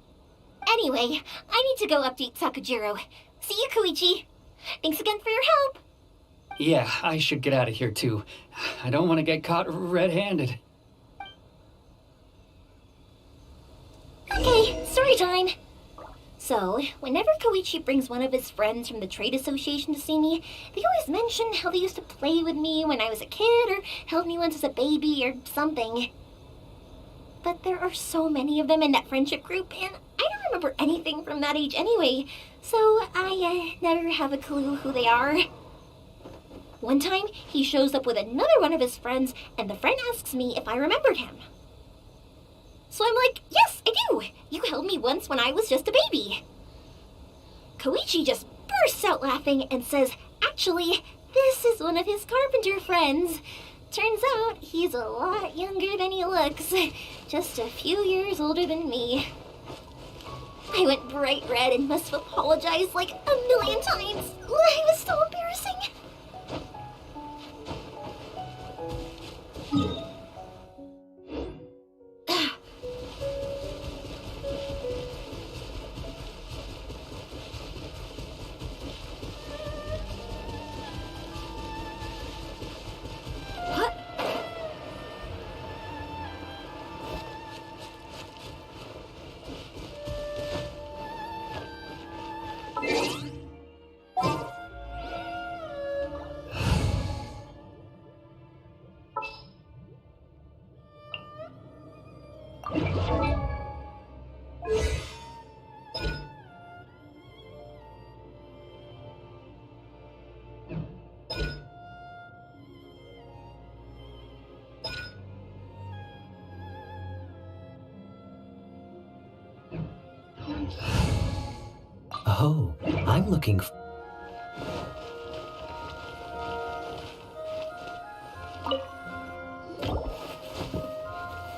Anyway, I need to go update Sakujiro. See you, Koichi. Thanks again for your help. Yeah, I should get out of here too. I don't want to get caught red-handed. Okay, story time. So, whenever Koichi brings one of his friends from the trade association to see me, they always mention how they used to play with me when I was a kid or held me once as a baby or something. But there are so many of them in that friendship group, and I don't remember anything from that age anyway, so I never have a clue who they are. One time, he shows up with another one of his friends, and the friend asks me if I remembered him. So I'm like, yes, I do. You held me once when I was just a baby. Koichi just bursts out laughing and says, actually, this is one of his carpenter friends. Turns out he's a lot younger than he looks. Just a few years older than me. I went bright red and must have apologized like a million times. It was so embarrassing. Oh, I'm looking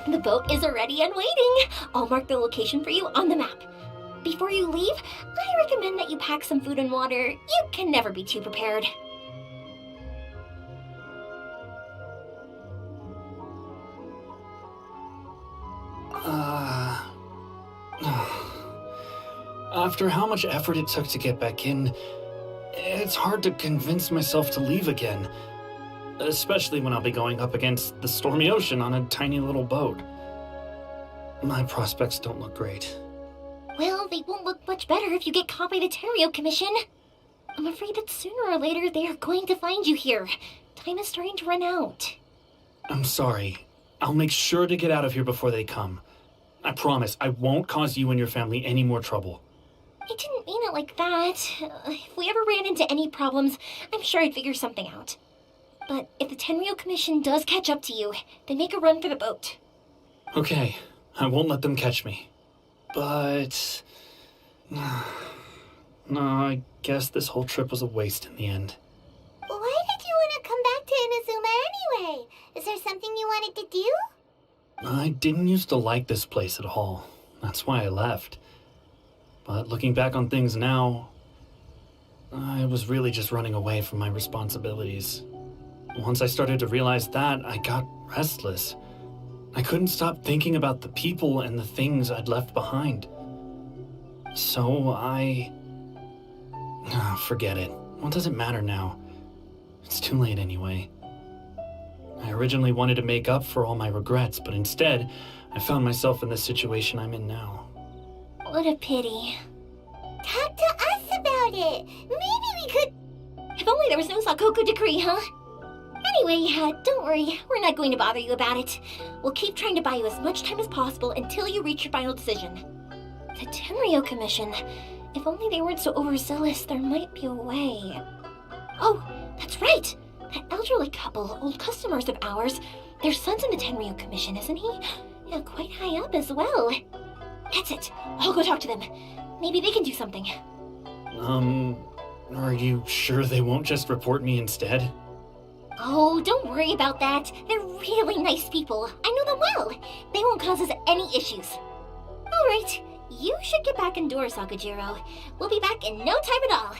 The boat is ready and waiting. I'll mark the location for you on the map. Before you leave, I recommend that you pack some food and water. You can never be too prepared. After how much effort it took to get back in, it's hard to convince myself to leave again. Especially when I'll be going up against the stormy ocean on a tiny little boat. My prospects don't look great. Well, they won't look much better if you get caught by the Terrio Commission. I'm afraid that sooner or later they are going to find you here. Time is starting to run out. I'm sorry. I'll make sure to get out of here before they come. I promise I won't cause you and your family any more trouble. I didn't mean it like that. If we ever ran into any problems, I'm sure I'd figure something out. But if the Tenryo Commission does catch up to you, then make a run for the boat. Okay, I won't let them catch me. But... no, I guess this whole trip was a waste in the end. Why did you want to come back to Inazuma anyway? Is there something you wanted to do? I didn't used to like this place at all. That's why I left. But looking back on things now, I was really just running away from my responsibilities. Once I started to realize that, I got restless. I couldn't stop thinking about the people and the things I'd left behind. So forget it. What does it matter now? It's too late anyway. I originally wanted to make up for all my regrets, but instead, I found myself in the situation I'm in now. What a pity. Talk to us about it. Maybe we could... If only there was no Sakoku decree, huh? Anyway, don't worry. We're not going to bother you about it. We'll keep trying to buy you as much time as possible until you reach your final decision. The Tenryo Commission. If only they weren't so overzealous, there might be a way. Oh, that's right! That elderly couple, old customers of ours, their son's in the Tenryo Commission, isn't he? Yeah, quite high up as well. That's it. I'll go talk to them. Maybe they can do something. Are you sure they won't just report me instead? Oh, don't worry about that. They're really nice people. I know them well. They won't cause us any issues. All right, you should get back indoors, Sakajiro. We'll be back in no time at all.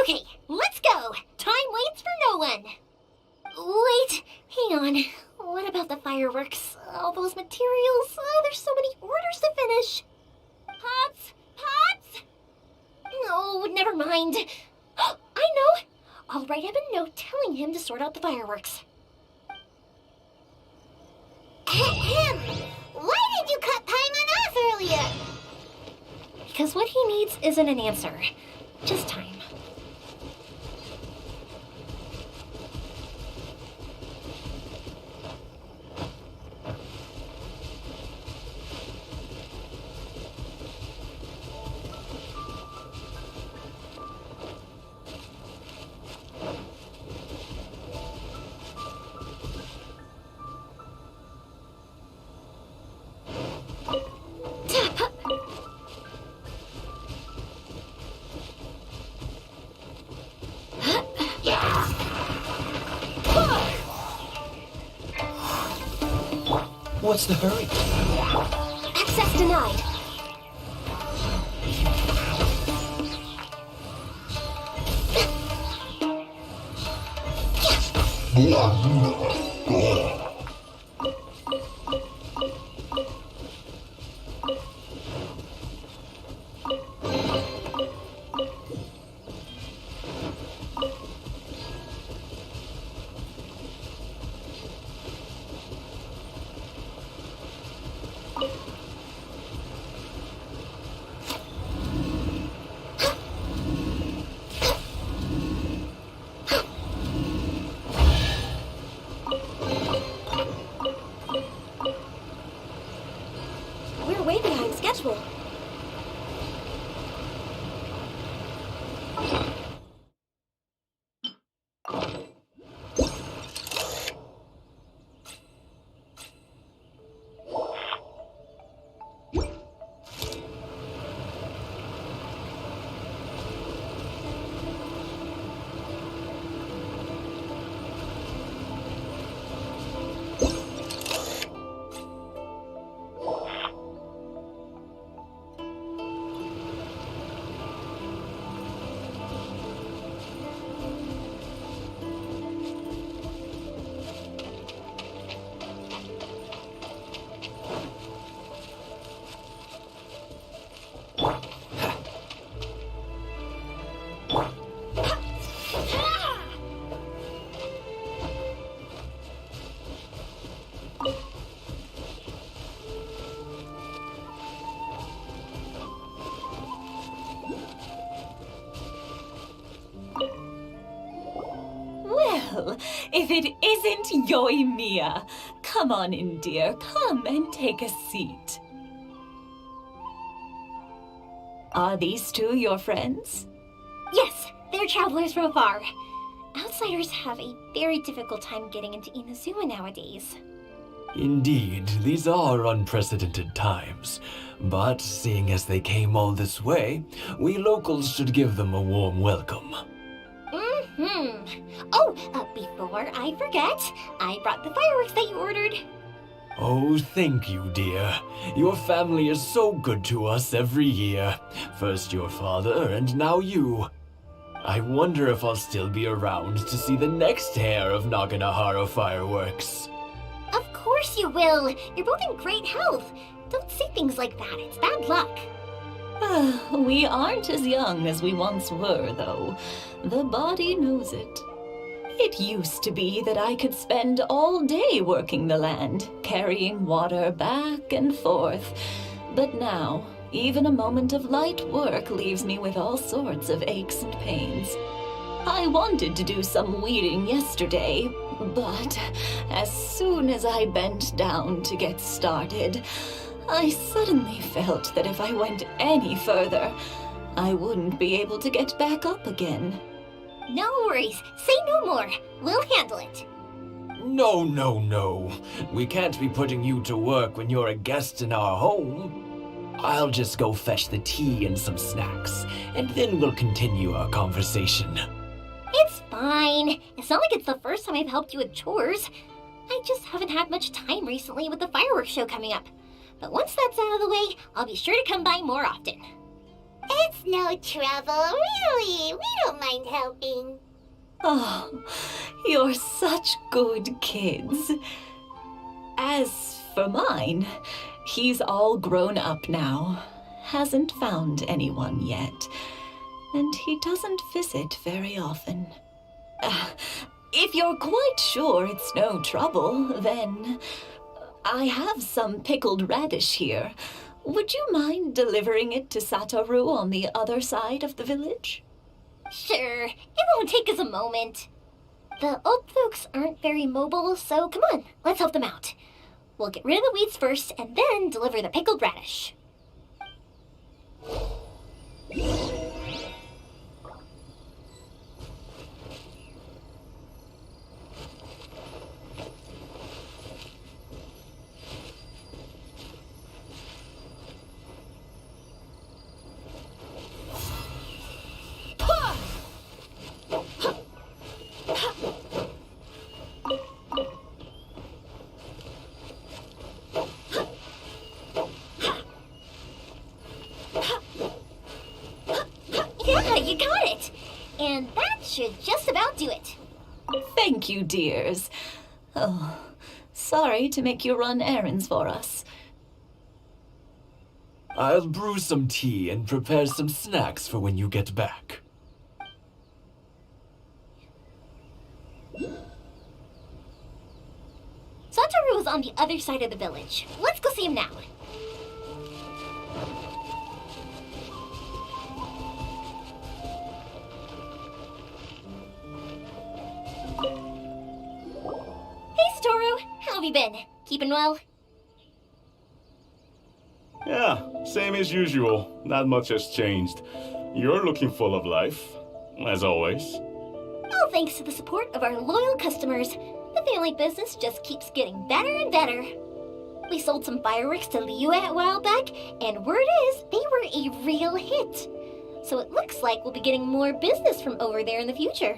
Okay, let's go. Time waits for no one. Wait, hang on. What about the fireworks? All those materials? Oh, there's so many orders to finish. Pots? Pots? No, never mind. I know. I'll write him a note telling him to sort out the fireworks. Ahem. Why did you cut Paimon off earlier? Because what he needs isn't an answer, just time. What's the hurry? Access denied. We're way behind schedule. Well, if it isn't Yoimiya. Come on in, dear. Come and take a seat. Are these two your friends? Yes, they're travelers from afar. Outsiders have a very difficult time getting into Inazuma nowadays. Indeed, these are unprecedented times. But seeing as they came all this way, we locals should give them a warm welcome. Oh, before I forget, I brought the fireworks that you ordered. Oh, thank you, dear. Your family is so good to us every year. First your father, and now you. I wonder if I'll still be around to see the next hair of Naganahara fireworks. Of course you will. You're both in great health. Don't say things like that. It's bad luck. We aren't as young as we once were, though. The body knows it. It used to be that I could spend all day working the land, carrying water back and forth. But now, even a moment of light work leaves me with all sorts of aches and pains. I wanted to do some weeding yesterday, but as soon as I bent down to get started, I suddenly felt that if I went any further, I wouldn't be able to get back up again. No worries. Say no more. We'll handle it. No, no, no. We can't be putting you to work when you're a guest in our home. I'll just go fetch the tea and some snacks, and then we'll continue our conversation. It's fine. It's not like it's the first time I've helped you with chores. I just haven't had much time recently with the fireworks show coming up. But once that's out of the way, I'll be sure to come by more often. It's no trouble, really. We don't mind helping. Oh, you're such good kids. As for mine, he's all grown up now. Hasn't found anyone yet. And he doesn't visit very often. If you're quite sure it's no trouble, then I have some pickled radish here. Would you mind delivering it to Satoru on the other side of the village? Sure, it won't take us a moment. The old folks aren't very mobile, so come on, let's help them out. We'll get rid of the weeds first and then deliver the pickled radish. Yeah, you got it! And that should just about do it. Thank you, dears. Oh, sorry to make you run errands for us. I'll brew some tea and prepare some snacks for when you get back. Satoru is on the other side of the village. Let's go see him now. Hey, Satoru. How have you been? Keeping well? Yeah, same as usual. Not much has changed. You're looking full of life, as always. All thanks to the support of our loyal customers, the family business just keeps getting better and better. We sold some fireworks to Liu a while back, and word is they were a real hit. So it looks like we'll be getting more business from over there in the future.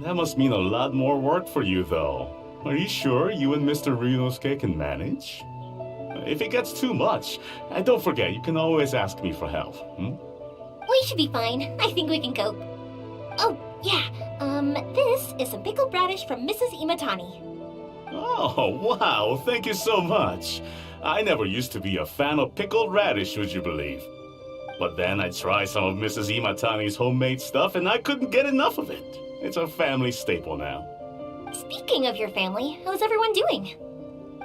That must mean a lot more work for you, though. Are you sure you and Mr. Ryunosuke can manage? If it gets too much, and don't forget, you can always ask me for help. We should be fine. I think we can cope. Oh, yeah. This is some pickled radish from Mrs. Imatani. Oh, wow. Thank you so much. I never used to be a fan of pickled radish, would you believe? But then I tried some of Mrs. Imatani's homemade stuff, and I couldn't get enough of it. It's a family staple now. Speaking of your family, how's everyone doing?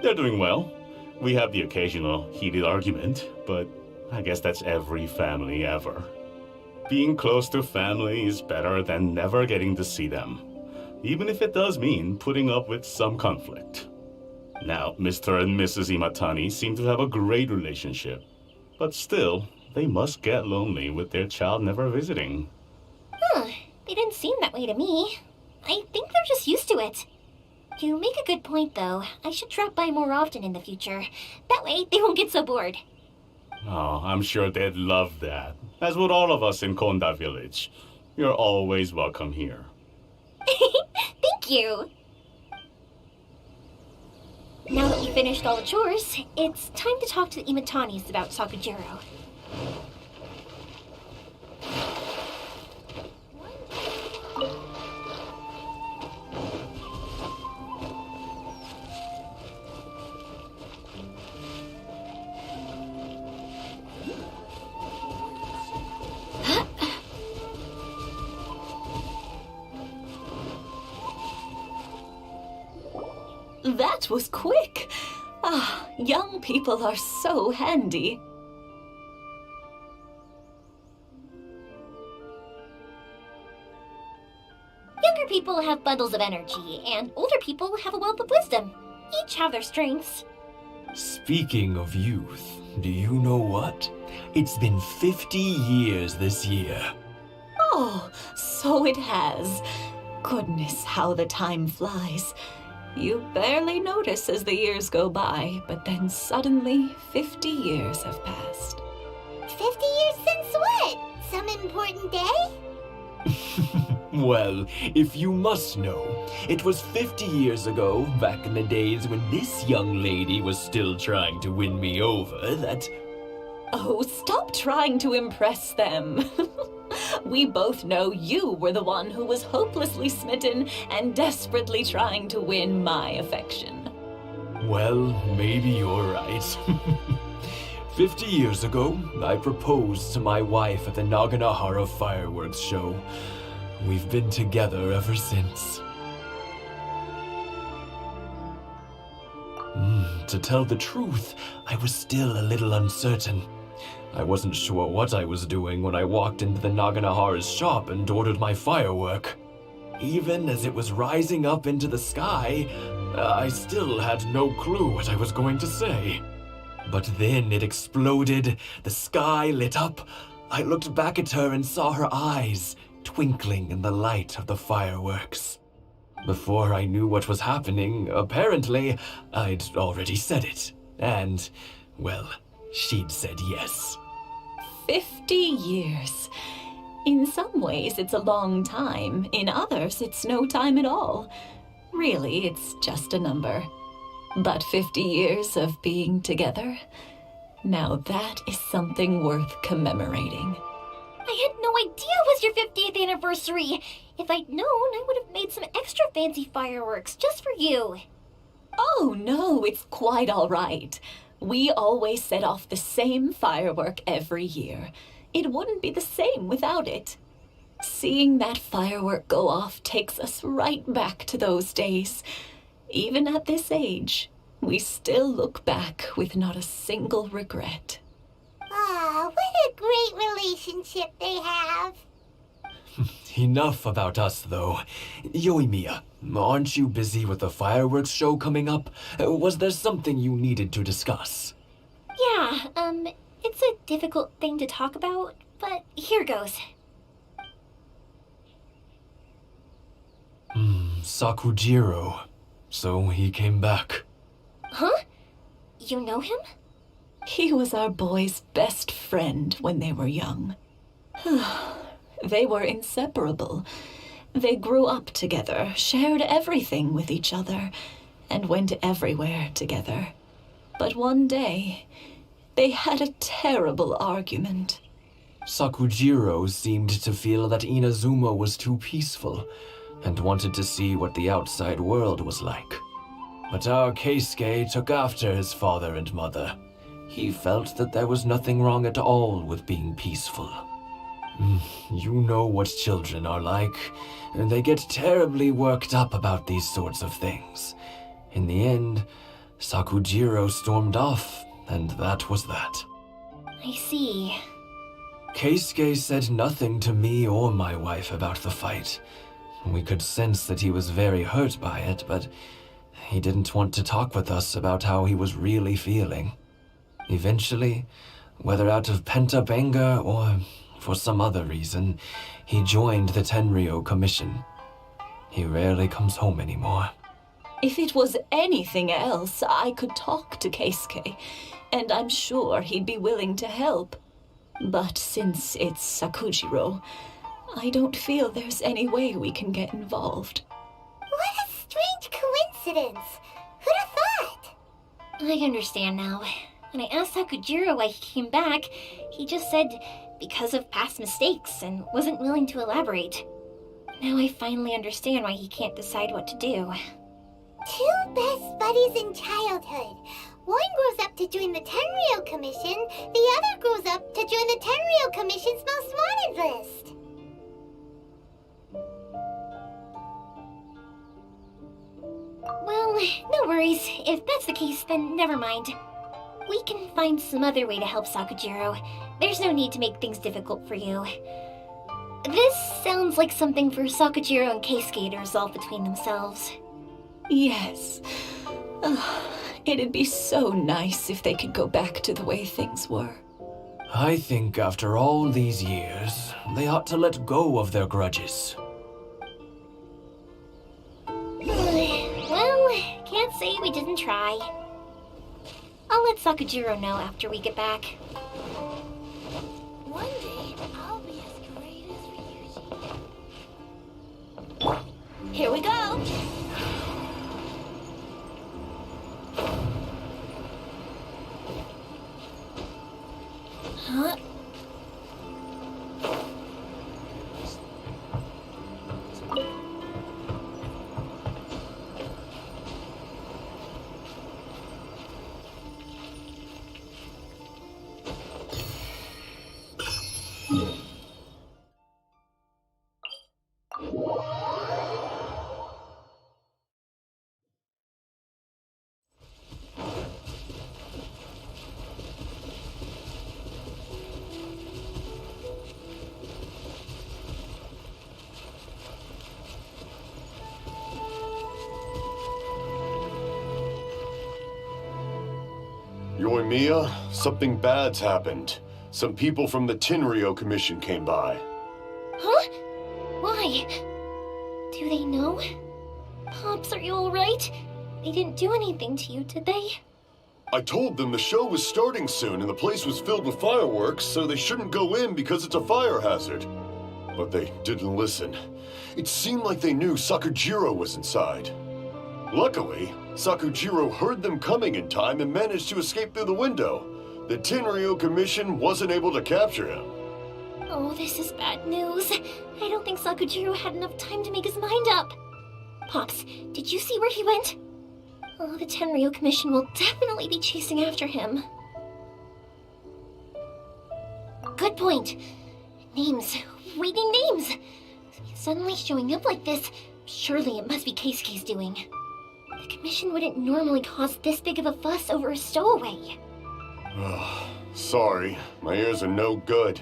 They're doing well. We have the occasional heated argument, but I guess that's every family ever. Being close to family is better than never getting to see them, even if it does mean putting up with some conflict. Now, Mr. and Mrs. Imatani seem to have a great relationship, but still, they must get lonely with their child never visiting. Huh, they didn't seem that way to me. I think they're just used to it. You make a good point, though. I should drop by more often in the future. That way, they won't get so bored. Oh, I'm sure they'd love that, as would all of us in Konda Village. You're always welcome here. Thank you! Now that we finished all the chores, it's time to talk to the Imatanis about Sakujiro. That was quick. Ah, young people are so handy. Younger people have bundles of energy, and older people have a wealth of wisdom. Each have their strengths. Speaking of youth, do you know what? It's been 50 years this year. Oh, so it has. Goodness, how the time flies. You barely notice as the years go by, but then suddenly 50 years have passed. 50 years since what? Some important day? Well, if you must know, it was 50 years ago, back in the days when this young lady was still trying to win me over, that... Oh, stop trying to impress them. We both know you were the one who was hopelessly smitten and desperately trying to win my affection. Well, maybe you're right. 50 years ago, I proposed to my wife at the Naganahara fireworks show. We've been together ever since. To tell the truth, I was still a little uncertain. I wasn't sure what I was doing when I walked into the Naganahara's shop and ordered my firework. Even as it was rising up into the sky, I still had no clue what I was going to say. But then it exploded, the sky lit up. I looked back at her and saw her eyes twinkling in the light of the fireworks. Before I knew what was happening, apparently, I'd already said it. And, well, she'd said yes. 50 years. In some ways, it's a long time. In others, it's no time at all. Really, it's just a number. But 50 years of being together? Now that is something worth commemorating. I had no idea it was your 50th anniversary. If I'd known, I would have made some extra fancy fireworks just for you. Oh, no, it's quite all right. We always set off the same firework every year. It wouldn't be the same without it. Seeing that firework go off takes us right back to those days. Even at this age, we still look back with not a single regret. Ah, what a great relationship they have. Enough about us, though. Yoimiya, aren't you busy with the fireworks show coming up? Was there something you needed to discuss? Yeah, it's a difficult thing to talk about, but here goes. Sakujiro. So he came back. Huh? You know him? He was our boy's best friend when they were young. They were inseparable. They grew up together, shared everything with each other, and went everywhere together. But one day, they had a terrible argument. Sakujiro seemed to feel that Inazuma was too peaceful, and wanted to see what the outside world was like. But our Keisuke took after his father and mother. He felt that there was nothing wrong at all with being peaceful. You know what children are like, and they get terribly worked up about these sorts of things. In the end, Sakujiro stormed off, and that was that. I see. Keisuke said nothing to me or my wife about the fight. We could sense that he was very hurt by it, but he didn't want to talk with us about how he was really feeling. Eventually, whether out of pent-up anger or for some other reason, he joined the Tenryou Commission. He rarely comes home anymore. If it was anything else, I could talk to Keisuke, and I'm sure he'd be willing to help. But since it's Sakujiro, I don't feel there's any way we can get involved. What a strange coincidence. Who'd have thought? I understand now. When I asked Sakujiro why he came back, he just said because of past mistakes and wasn't willing to elaborate. Now I finally understand why he can't decide what to do. Two best buddies in childhood. One grows up to join the Tenryou Commission, the other grows up to join the Tenryou Commission's most wanted list. Well, no worries. If that's the case, then never mind. We can find some other way to help Sakujiro. There's no need to make things difficult for you. This sounds like something for Sakujiro and Keisuke to resolve between themselves. Yes. It'd be so nice if they could go back to the way things were. I think after all these years, they ought to let go of their grudges. Well, can't say we didn't try. I'll let Sakujiro know after we get back. One day, I'll be as great as Ryuji. Here we go. Huh? Yoimiya, something bad's happened. Some people from the Tenryou Commission came by. Huh? Why? Do they know? Pops, are you alright? They didn't do anything to you, did they? I told them the show was starting soon and the place was filled with fireworks, so they shouldn't go in because it's a fire hazard. But they didn't listen. It seemed like they knew Sakujiro was inside. Luckily, Sakujiro heard them coming in time and managed to escape through the window. The Tenryou Commission wasn't able to capture him. Oh, this is bad news. I don't think Sakujiro had enough time to make his mind up. Pops, did you see where he went? Oh, the Tenryou Commission will definitely be chasing after him. Good point. Names. Reading names. Suddenly showing up like this, surely it must be Keisuke's doing. The Commission wouldn't normally cause this big of a fuss over a stowaway. Sorry, my ears are no good.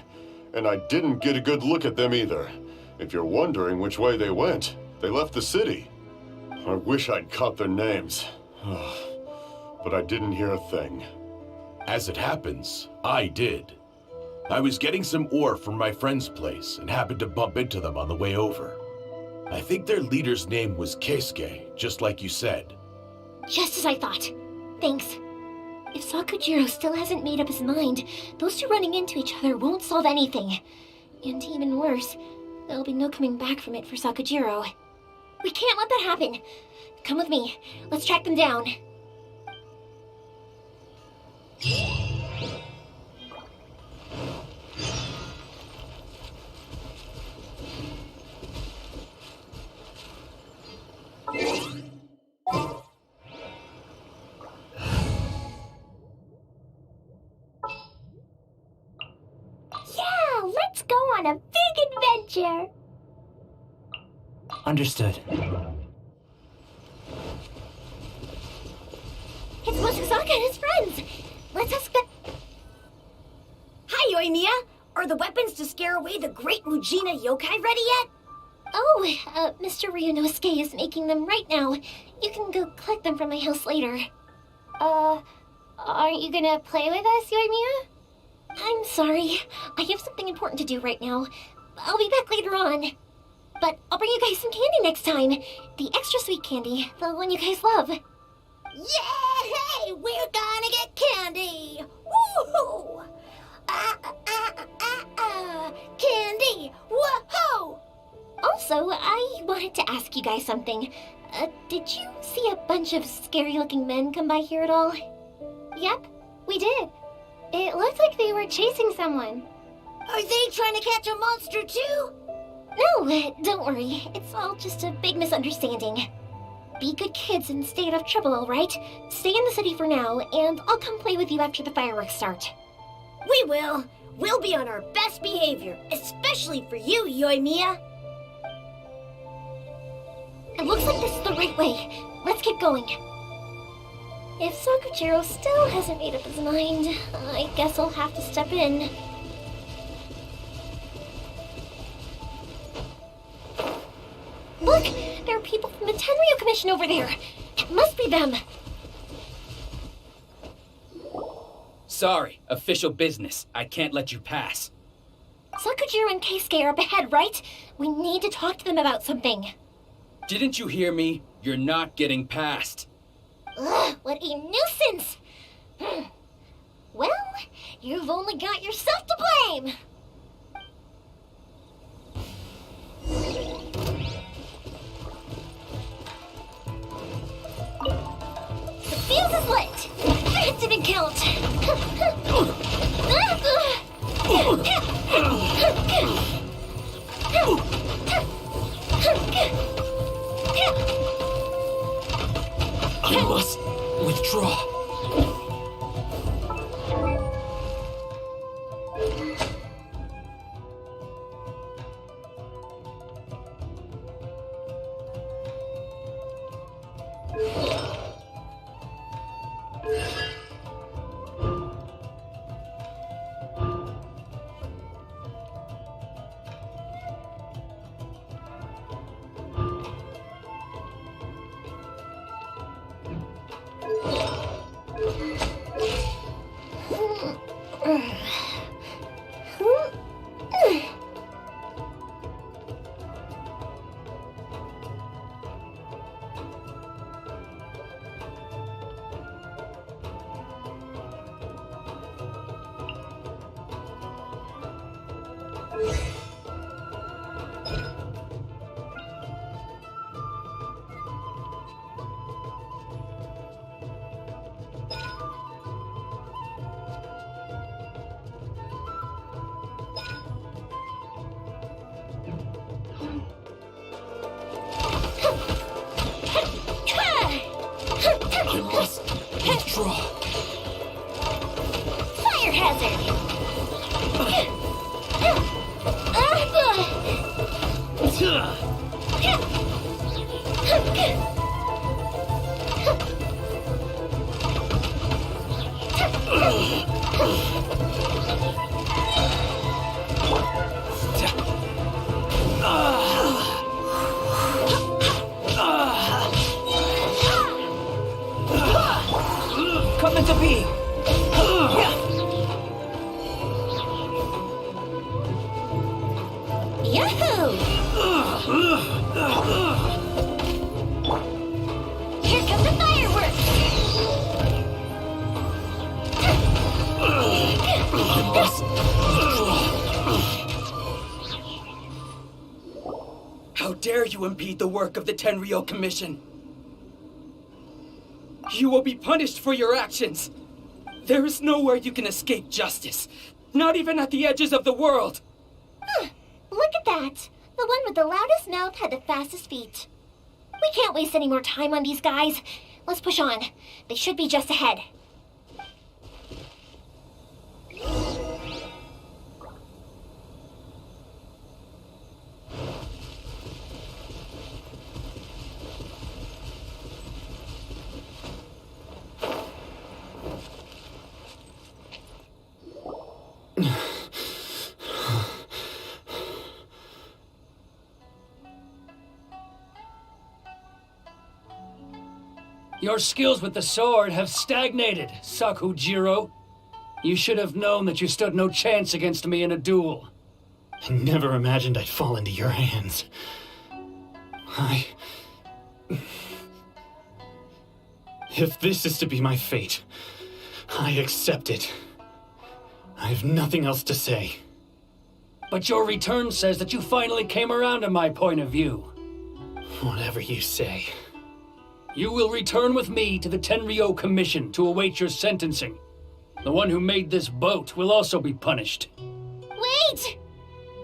And I didn't get a good look at them either. If you're wondering which way they went, they left the city. I wish I'd caught their names. But I didn't hear a thing. As it happens, I did. I was getting some ore from my friend's place and happened to bump into them on the way over. I think their leader's name was Keisuke, just like you said. Just as I thought. Thanks. If Sakujiro still hasn't made up his mind, those two running into each other won't solve anything. And even worse, there'll be no coming back from it for Sakujiro. We can't let that happen. Come with me. Let's track them down. Yeah, let's go on a big adventure. Understood. It's Motsuzaka and his friends. Let's escort. Hi, Yoimiya. Are the weapons to scare away the great Mujina yokai ready yet? Oh, Mr. Ryunosuke is making them right now. You can go collect them from my house later. Aren't you gonna play with us, Yoimiya? I'm sorry. I have something important to do right now. I'll be back later on. But I'll bring you guys some candy next time. The extra sweet candy, the one you guys love. Yay! We're gonna get candy! Woohoo! Candy! Woohoo! Also, I wanted to ask you guys something. Did you see a bunch of scary-looking men come by here at all? Yep, we did. It looked like they were chasing someone. Are they trying to catch a monster too? No, don't worry. It's all just a big misunderstanding. Be good kids and stay out of trouble, all right? Stay in the city for now, and I'll come play with you after the fireworks start. We will. We'll be on our best behavior, especially for you, Yoimiya. It looks like this is the right way. Let's get going. If Sakujiro still hasn't made up his mind, I guess I'll have to step in. Look! There are people from the Tenryou Commission over there! It must be them! Sorry, official business. I can't let you pass. Sakujiro and Keisuke are up ahead, right? We need to talk to them about something. Didn't you hear me? You're not getting past. Ugh, what a nuisance! Well, you've only got yourself to blame! out! I must withdraw. I must withdraw. Fire hazard! Come into being. Yahoo! Here come the fireworks! I must withdraw. How dare you impede the work of the Tenryou Commission? You will be punished for your actions. There is nowhere you can escape justice, not even at the edges of the world. Look at that! The one with the loudest mouth had the fastest feet. We can't waste any more time on these guys. Let's push on. They should be just ahead. Your skills with the sword have stagnated, Sakujiro. You should have known that you stood no chance against me in a duel. I never imagined I'd fall into your hands. If this is to be my fate, I accept it. I have nothing else to say. But your return says that you finally came around to my point of view. Whatever you say. You will return with me to the Tenryou Commission to await your sentencing. The one who made this boat will also be punished. Wait!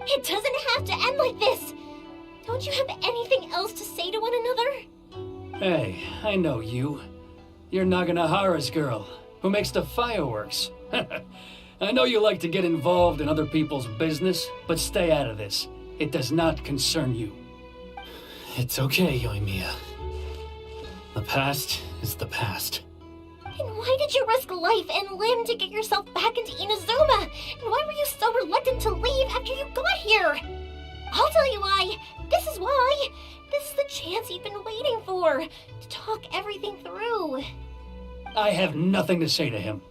It doesn't have to end like this! Don't you have anything else to say to one another? Hey, I know you. You're Naganahara's girl, who makes the fireworks. I know you like to get involved in other people's business, but stay out of this. It does not concern you. It's okay, Yoimiya. The past is the past. And why did you risk life and limb to get yourself back into Inazuma? And why were you so reluctant to leave after you got here? I'll tell you why. This is why. This is the chance you've been waiting for, to talk everything through. I have nothing to say to him.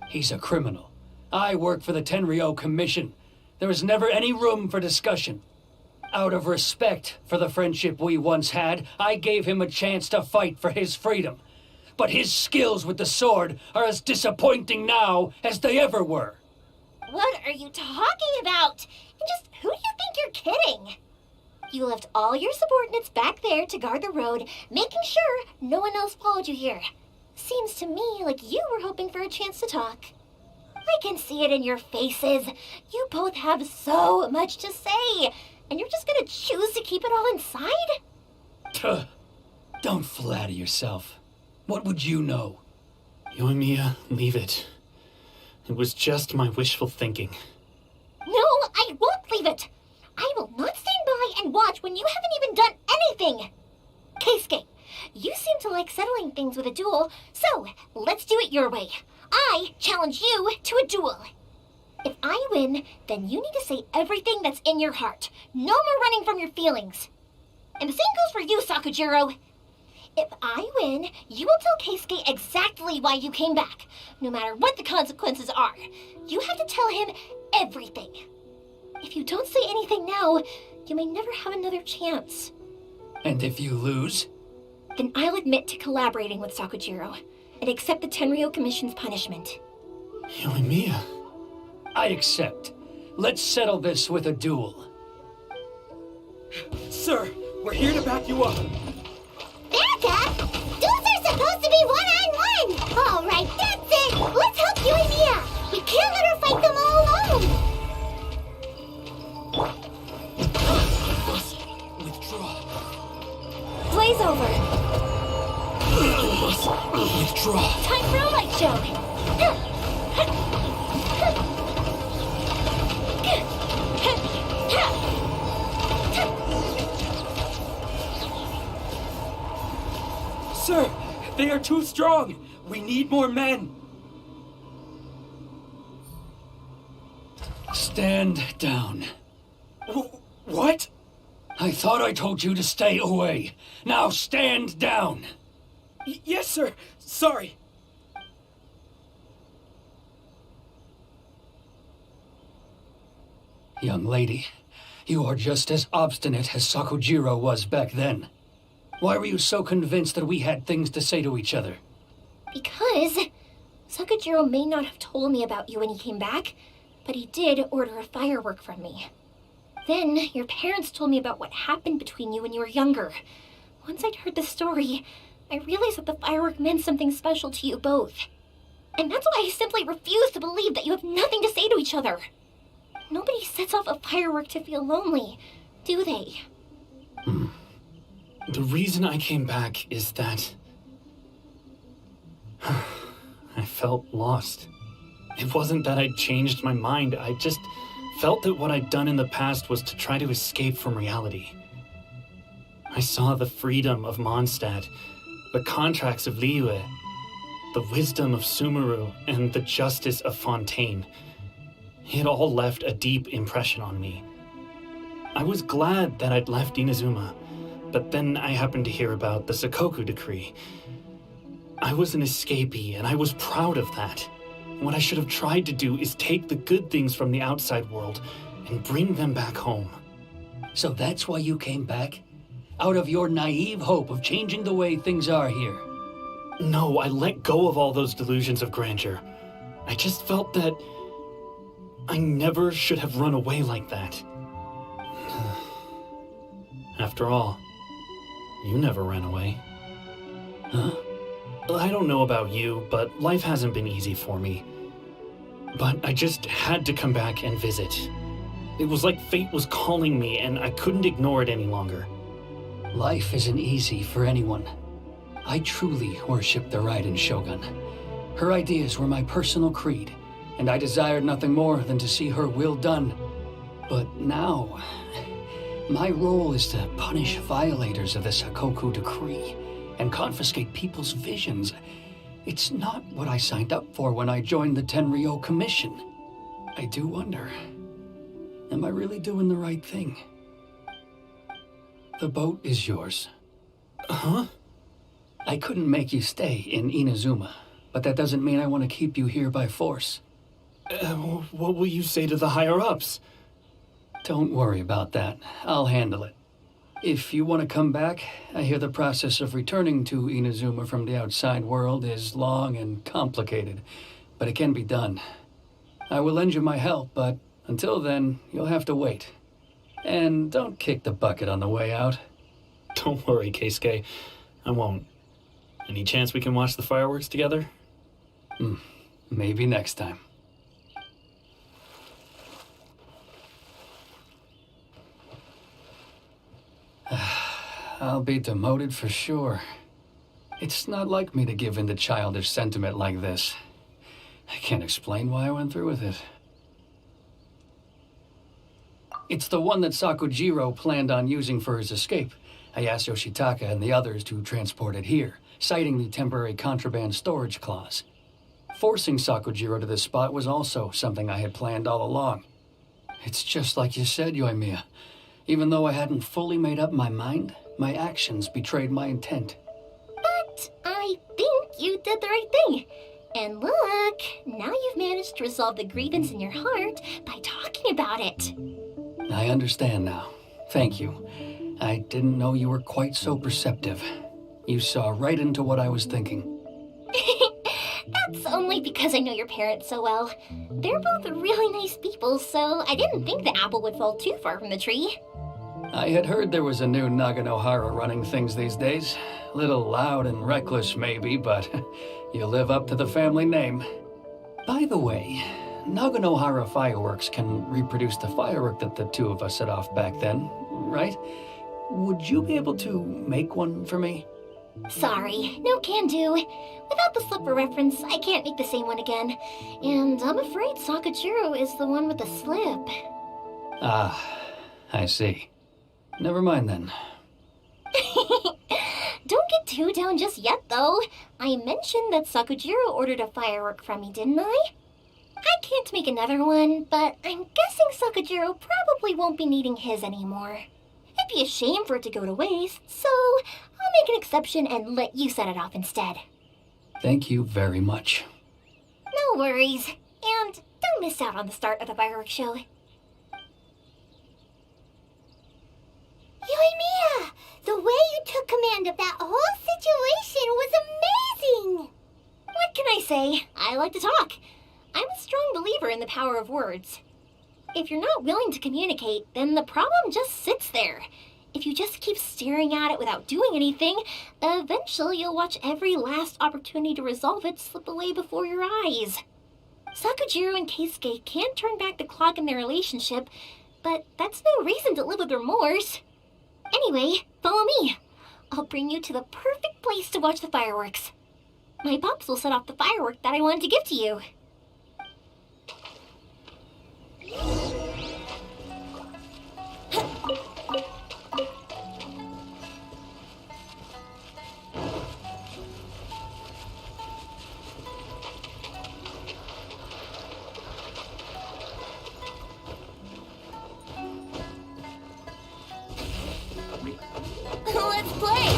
He's a criminal. I work for the Tenryou Commission. There is never any room for discussion. Out of respect for the friendship we once had, I gave him a chance to fight for his freedom. But his skills with the sword are as disappointing now as they ever were. What are you talking about? And just who do you think you're kidding? You left all your subordinates back there to guard the road, making sure no one else followed you here. seems to me like you were hoping for a chance to talk. I can see it in your faces. You both have so much to say, and you're just gonna choose to keep it all inside? Don't flatter yourself. What would you know? Yoimiya, leave it. It was just my wishful thinking. No, I won't leave it. I will not stand by and watch when you haven't even done anything. Keisuke, you seem to like settling things with a duel, so let's do it your way. I challenge you to a duel. If I win, then you need to say everything that's in your heart. No more running from your feelings. And the same goes for you, Sakujiro. If I win, you will tell Keisuke exactly why you came back, no matter what the consequences are. You have to tell him everything. If you don't say anything now, you may never have another chance. And if you lose? Then I'll admit to collaborating with Sakujiro and accept the Tenryou Commission's punishment. Yoimiya. I accept. Let's settle this with a duel. Sir, we're here to back you up. Back up? Duels are supposed to be one-on-one! All right, that's it! Let's help Yoimiya! We can't let her fight them all alone! I must withdraw. Blaze over. I must withdraw. Time for a light show. Sir, they are too strong. We need more men. Stand down. What? I thought I told you to stay away. Now stand down. Yes, sir. Sorry. Young lady, you are just as obstinate as Sakujiro was back then. Why were you so convinced that we had things to say to each other? Because Sakujiro may not have told me about you when he came back, but he did order a firework from me. Then your parents told me about what happened between you when you were younger. Once I'd heard the story, I realized that the firework meant something special to you both. And that's why I simply refuse to believe that you have nothing to say to each other. Nobody sets off a firework to feel lonely, do they? The reason I came back is that I felt lost. It wasn't that I'd changed my mind, I just felt that what I'd done in the past was to try to escape from reality. I saw the freedom of Mondstadt, the contracts of Liyue, the wisdom of Sumeru, and the justice of Fontaine. It all left a deep impression on me. I was glad that I'd left Inazuma, but then I happened to hear about the Sakoku decree. I was an escapee, and I was proud of that. What I should have tried to do is take the good things from the outside world and bring them back home. So that's why you came back? Out of your naive hope of changing the way things are here? No, I let go of all those delusions of grandeur. I just felt that I never should have run away like that. After all, you never ran away. Huh? I don't know about you, but life hasn't been easy for me. But I just had to come back and visit. It was like fate was calling me, and I couldn't ignore it any longer. Life isn't easy for anyone. I truly worship the Raiden Shogun. Her ideas were my personal creed, and I desired nothing more than to see her will done. But now, my role is to punish violators of the Sakoku decree and confiscate people's visions. It's not what I signed up for when I joined the Tenryou Commission. I do wonder, am I really doing the right thing? The boat is yours. Huh? I couldn't make you stay in Inazuma, but that doesn't mean I want to keep you here by force. What will you say to the higher-ups? Don't worry about that. I'll handle it. If you want to come back, I hear the process of returning to Inazuma from the outside world is long and complicated, but it can be done. I will lend you my help, but until then, you'll have to wait. And don't kick the bucket on the way out. Don't worry, Keisuke. I won't. Any chance we can watch the fireworks together? Maybe next time. I'll be demoted for sure. It's not like me to give in to childish sentiment like this. I can't explain why I went through with it. It's the one that Sakujiro planned on using for his escape. I asked Yoshitaka and the others to transport it here, citing the temporary contraband storage clause. Forcing Sakujiro to this spot was also something I had planned all along. It's just like you said, Yoimiya. Even though I hadn't fully made up my mind, my actions betrayed my intent. But I think you did the right thing. And look, now you've managed to resolve the grievance in your heart by talking about it. I understand now. Thank you. I didn't know you were quite so perceptive. You saw right into what I was thinking. That's only because I know your parents so well. They're both really nice people, so I didn't think the apple would fall too far from the tree. I had heard there was a new Naganohara running things these days. Little loud and reckless, maybe, but you live up to the family name. By the way, Naganohara fireworks can reproduce the firework that the two of us set off back then, right? Would you be able to make one for me? Sorry, no can do. Without the slipper reference, I can't make the same one again. And I'm afraid Sakujiro is the one with the slip. Ah, I see. Never mind then. Don't get too down just yet, though. I mentioned that Sakujiro ordered a firework from me, didn't I? I can't make another one, but I'm guessing Sakujiro probably won't be needing his anymore. It'd be a shame for it to go to waste, so I'll make an exception and let you set it off instead. Thank you very much. No worries. And don't miss out on the start of the fireworks show. Yoimiya, the way you took command of that whole situation was amazing! What can I say? I like to talk. I'm a strong believer in the power of words. If you're not willing to communicate, then the problem just sits there. If you just keep staring at it without doing anything, eventually you'll watch every last opportunity to resolve it slip away before your eyes. Sakujiro and Keisuke can't turn back the clock in their relationship, but that's no reason to live with remorse. Anyway, follow me. I'll bring you to the perfect place to watch the fireworks. My pops will set off the firework that I wanted to give to you. Let's play!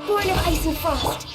Born of ice and frost.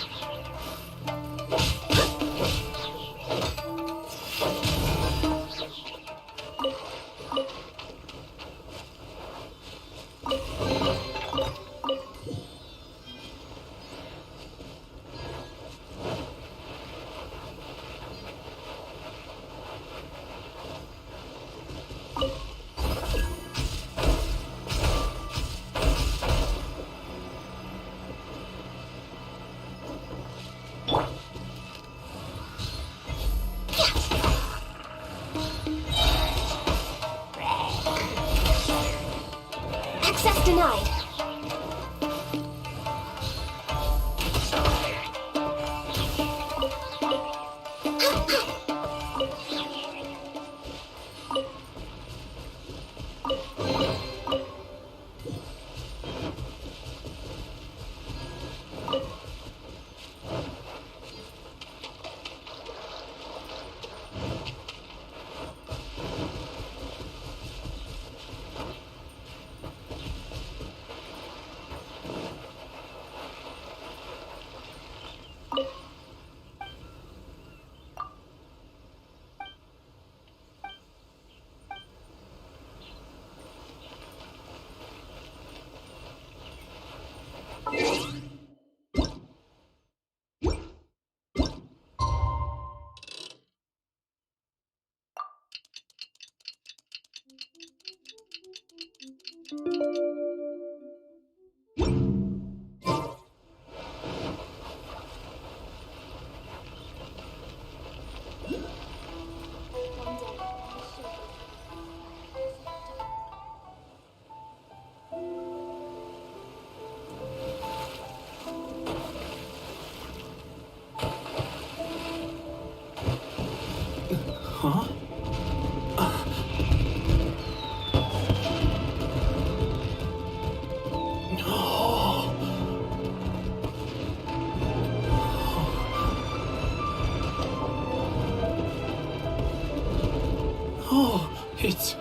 Oh, it's...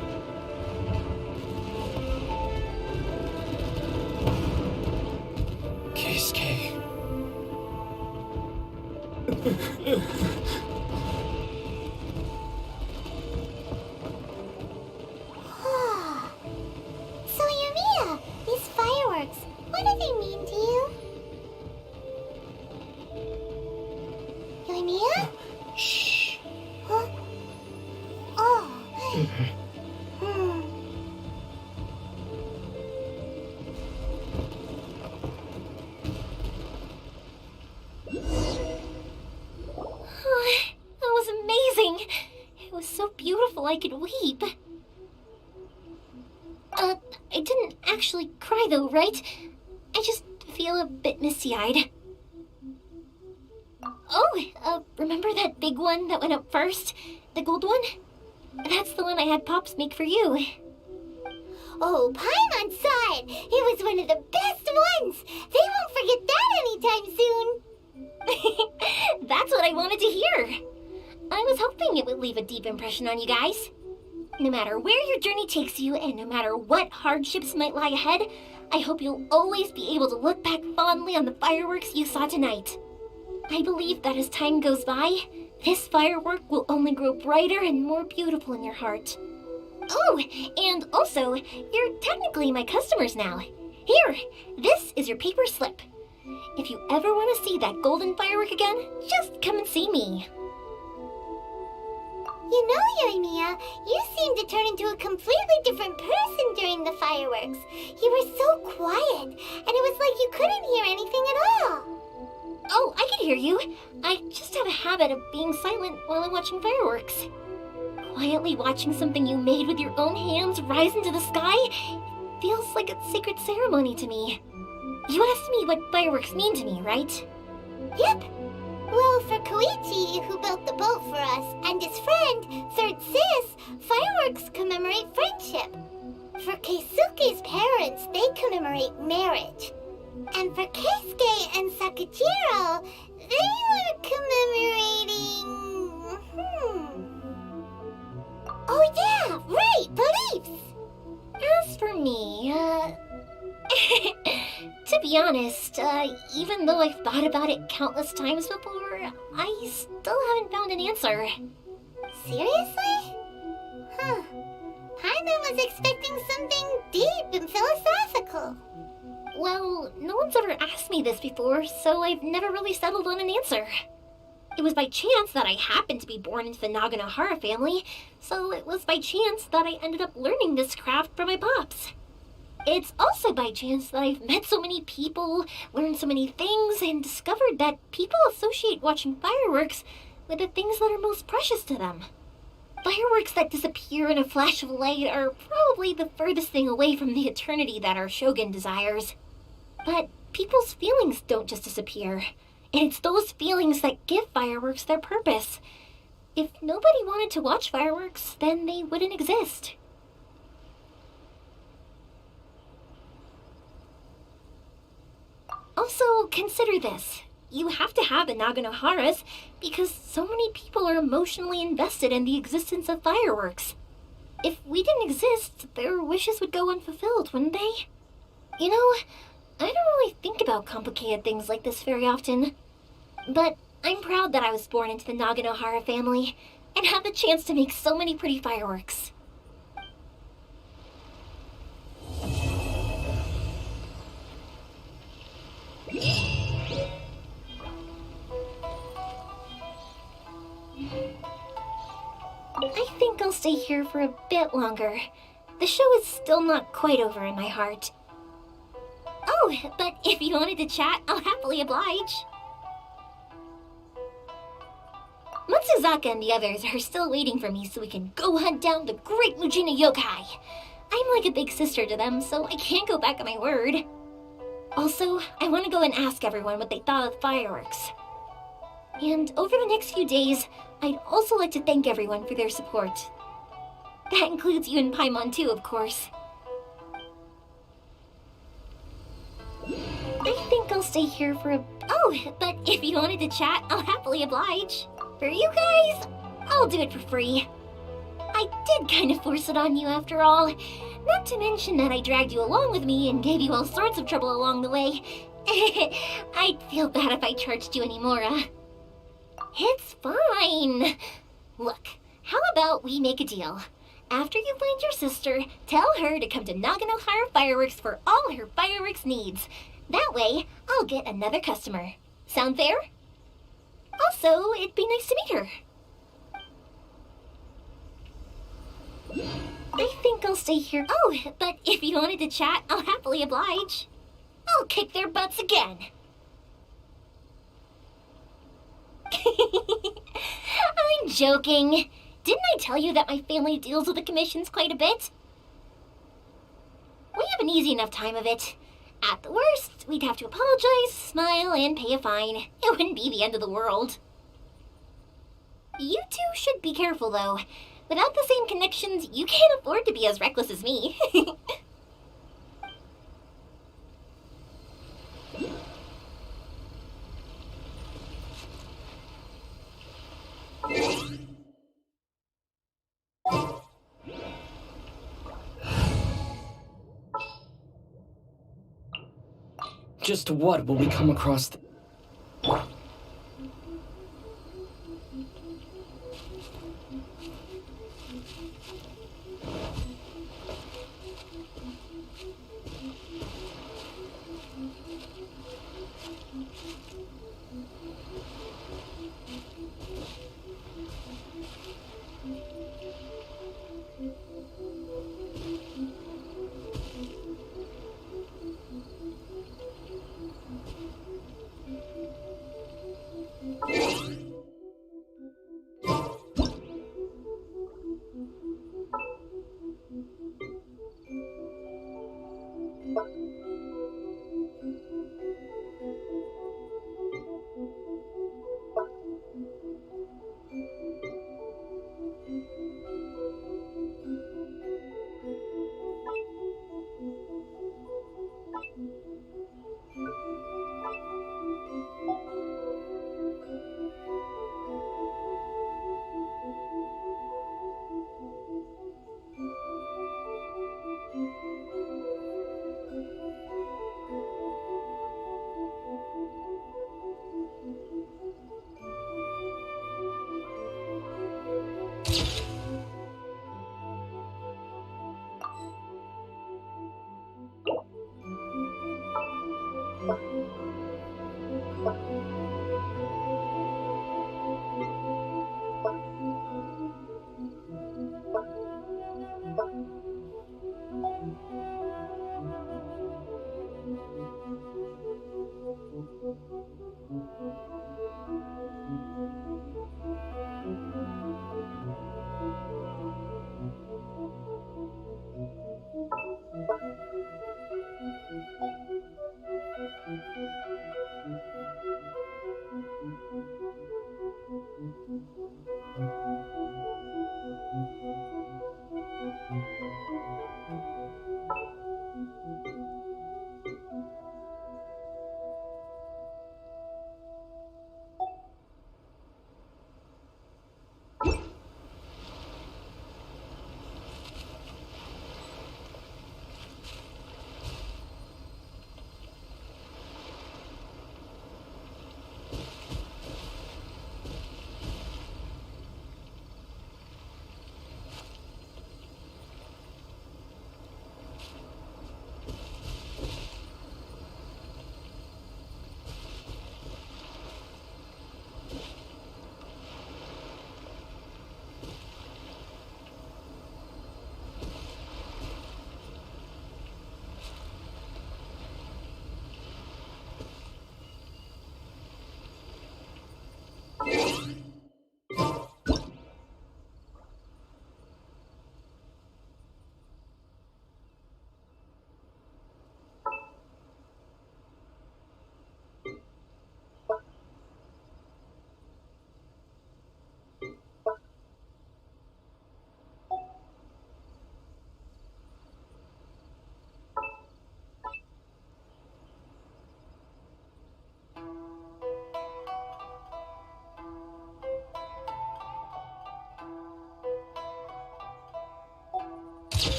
Keisuke. So, Yoimiya, these fireworks, what do they mean to you? Yoimiya? Shh. Huh? Oh. Hmm. Oh, that was amazing. It was so beautiful I could weep. I didn't actually cry though, right? I just feel a bit misty-eyed. Oh, remember that big one that went up first? The gold one? That's the one I had Pops make for you. Oh, Paimon saw it. It was one of the best ones. They won't forget that anytime soon. That's what I wanted to hear. I was hoping it would leave a deep impression on you guys. No matter where your journey takes you, and no matter what hardships might lie ahead, I hope you'll always be able to look back fondly on the fireworks you saw tonight. I believe that as time goes by, this firework will only grow brighter and more beautiful in your heart. Oh, and also, you're technically my customers now. Here, this is your paper slip. If you ever want to see that golden firework again, just come and see me. You know, Yoimiya, you seemed to turn into a completely different person during the fireworks. You were so quiet, and it was like you couldn't hear anything at all. Oh, I can hear you. I just have a habit of being silent while I'm watching fireworks. Quietly watching something you made with your own hands rise into the sky feels like a sacred ceremony to me. You asked me what fireworks mean to me, right? Yep. Well, for Koichi, who built the boat for us, and his friend, Third Sis, fireworks commemorate friendship. For Keisuke's parents, they commemorate marriage. And for Keisuke and Sakajiro, they were commemorating... Oh yeah, right, beliefs! As for me, to be honest, even though I've thought about it countless times before, I still haven't found an answer. Seriously? Huh. Paimon was expecting something deep and philosophical. Well, no one's ever asked me this before, so I've never really settled on an answer. It was by chance that I happened to be born into the Naganohara family, so it was by chance that I ended up learning this craft from my pops. It's also by chance that I've met so many people, learned so many things, and discovered that people associate watching fireworks with the things that are most precious to them. Fireworks that disappear in a flash of light are probably the furthest thing away from the eternity that our shogun desires. But people's feelings don't just disappear, and it's those feelings that give fireworks their purpose. If nobody wanted to watch fireworks, then they wouldn't exist. Also, consider this. You have to have the Naganoharas because so many people are emotionally invested in the existence of fireworks. If we didn't exist, their wishes would go unfulfilled, wouldn't they? You know, I don't really think about complicated things like this very often. But I'm proud that I was born into the Naganohara family and have the chance to make so many pretty fireworks. I think I'll stay here for a bit longer. The show is still not quite over in my heart. Oh, but if you wanted to chat, I'll happily oblige. Matsuzaka and the others are still waiting for me so we can go hunt down the great Mujina yokai. I'm like a big sister to them, so I can't go back on my word. Also, I want to go and ask everyone what they thought of the fireworks. And over the next few days, I'd also like to thank everyone for their support. That includes you and Paimon too, of course. I think I'll stay here for a... Oh, but if you wanted to chat, I'll happily oblige. For you guys, I'll do it for free. I did kind of force it on you after all. Not to mention that I dragged you along with me and gave you all sorts of trouble along the way. I'd feel bad if I charged you anymore, It's fine. Look, how about we make a deal? After you find your sister, tell her to come to Naganohara Fireworks for all her fireworks needs. That way, I'll get another customer. Sound fair? Also, it'd be nice to meet her. I think I'll stay here. Oh, but if you wanted to chat, I'll happily oblige. I'll kick their butts again. I'm joking. Didn't I tell you that my family deals with the commissions quite a bit? We have an easy enough time of it. At the worst, we'd have to apologize, smile, and pay a fine. It wouldn't be the end of the world. You two should be careful, though. Without the same connections, you can't afford to be as reckless as me. Just what will we come across?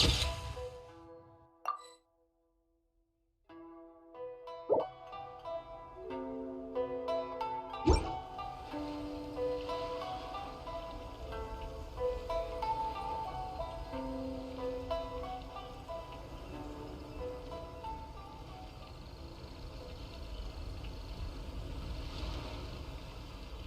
Huh?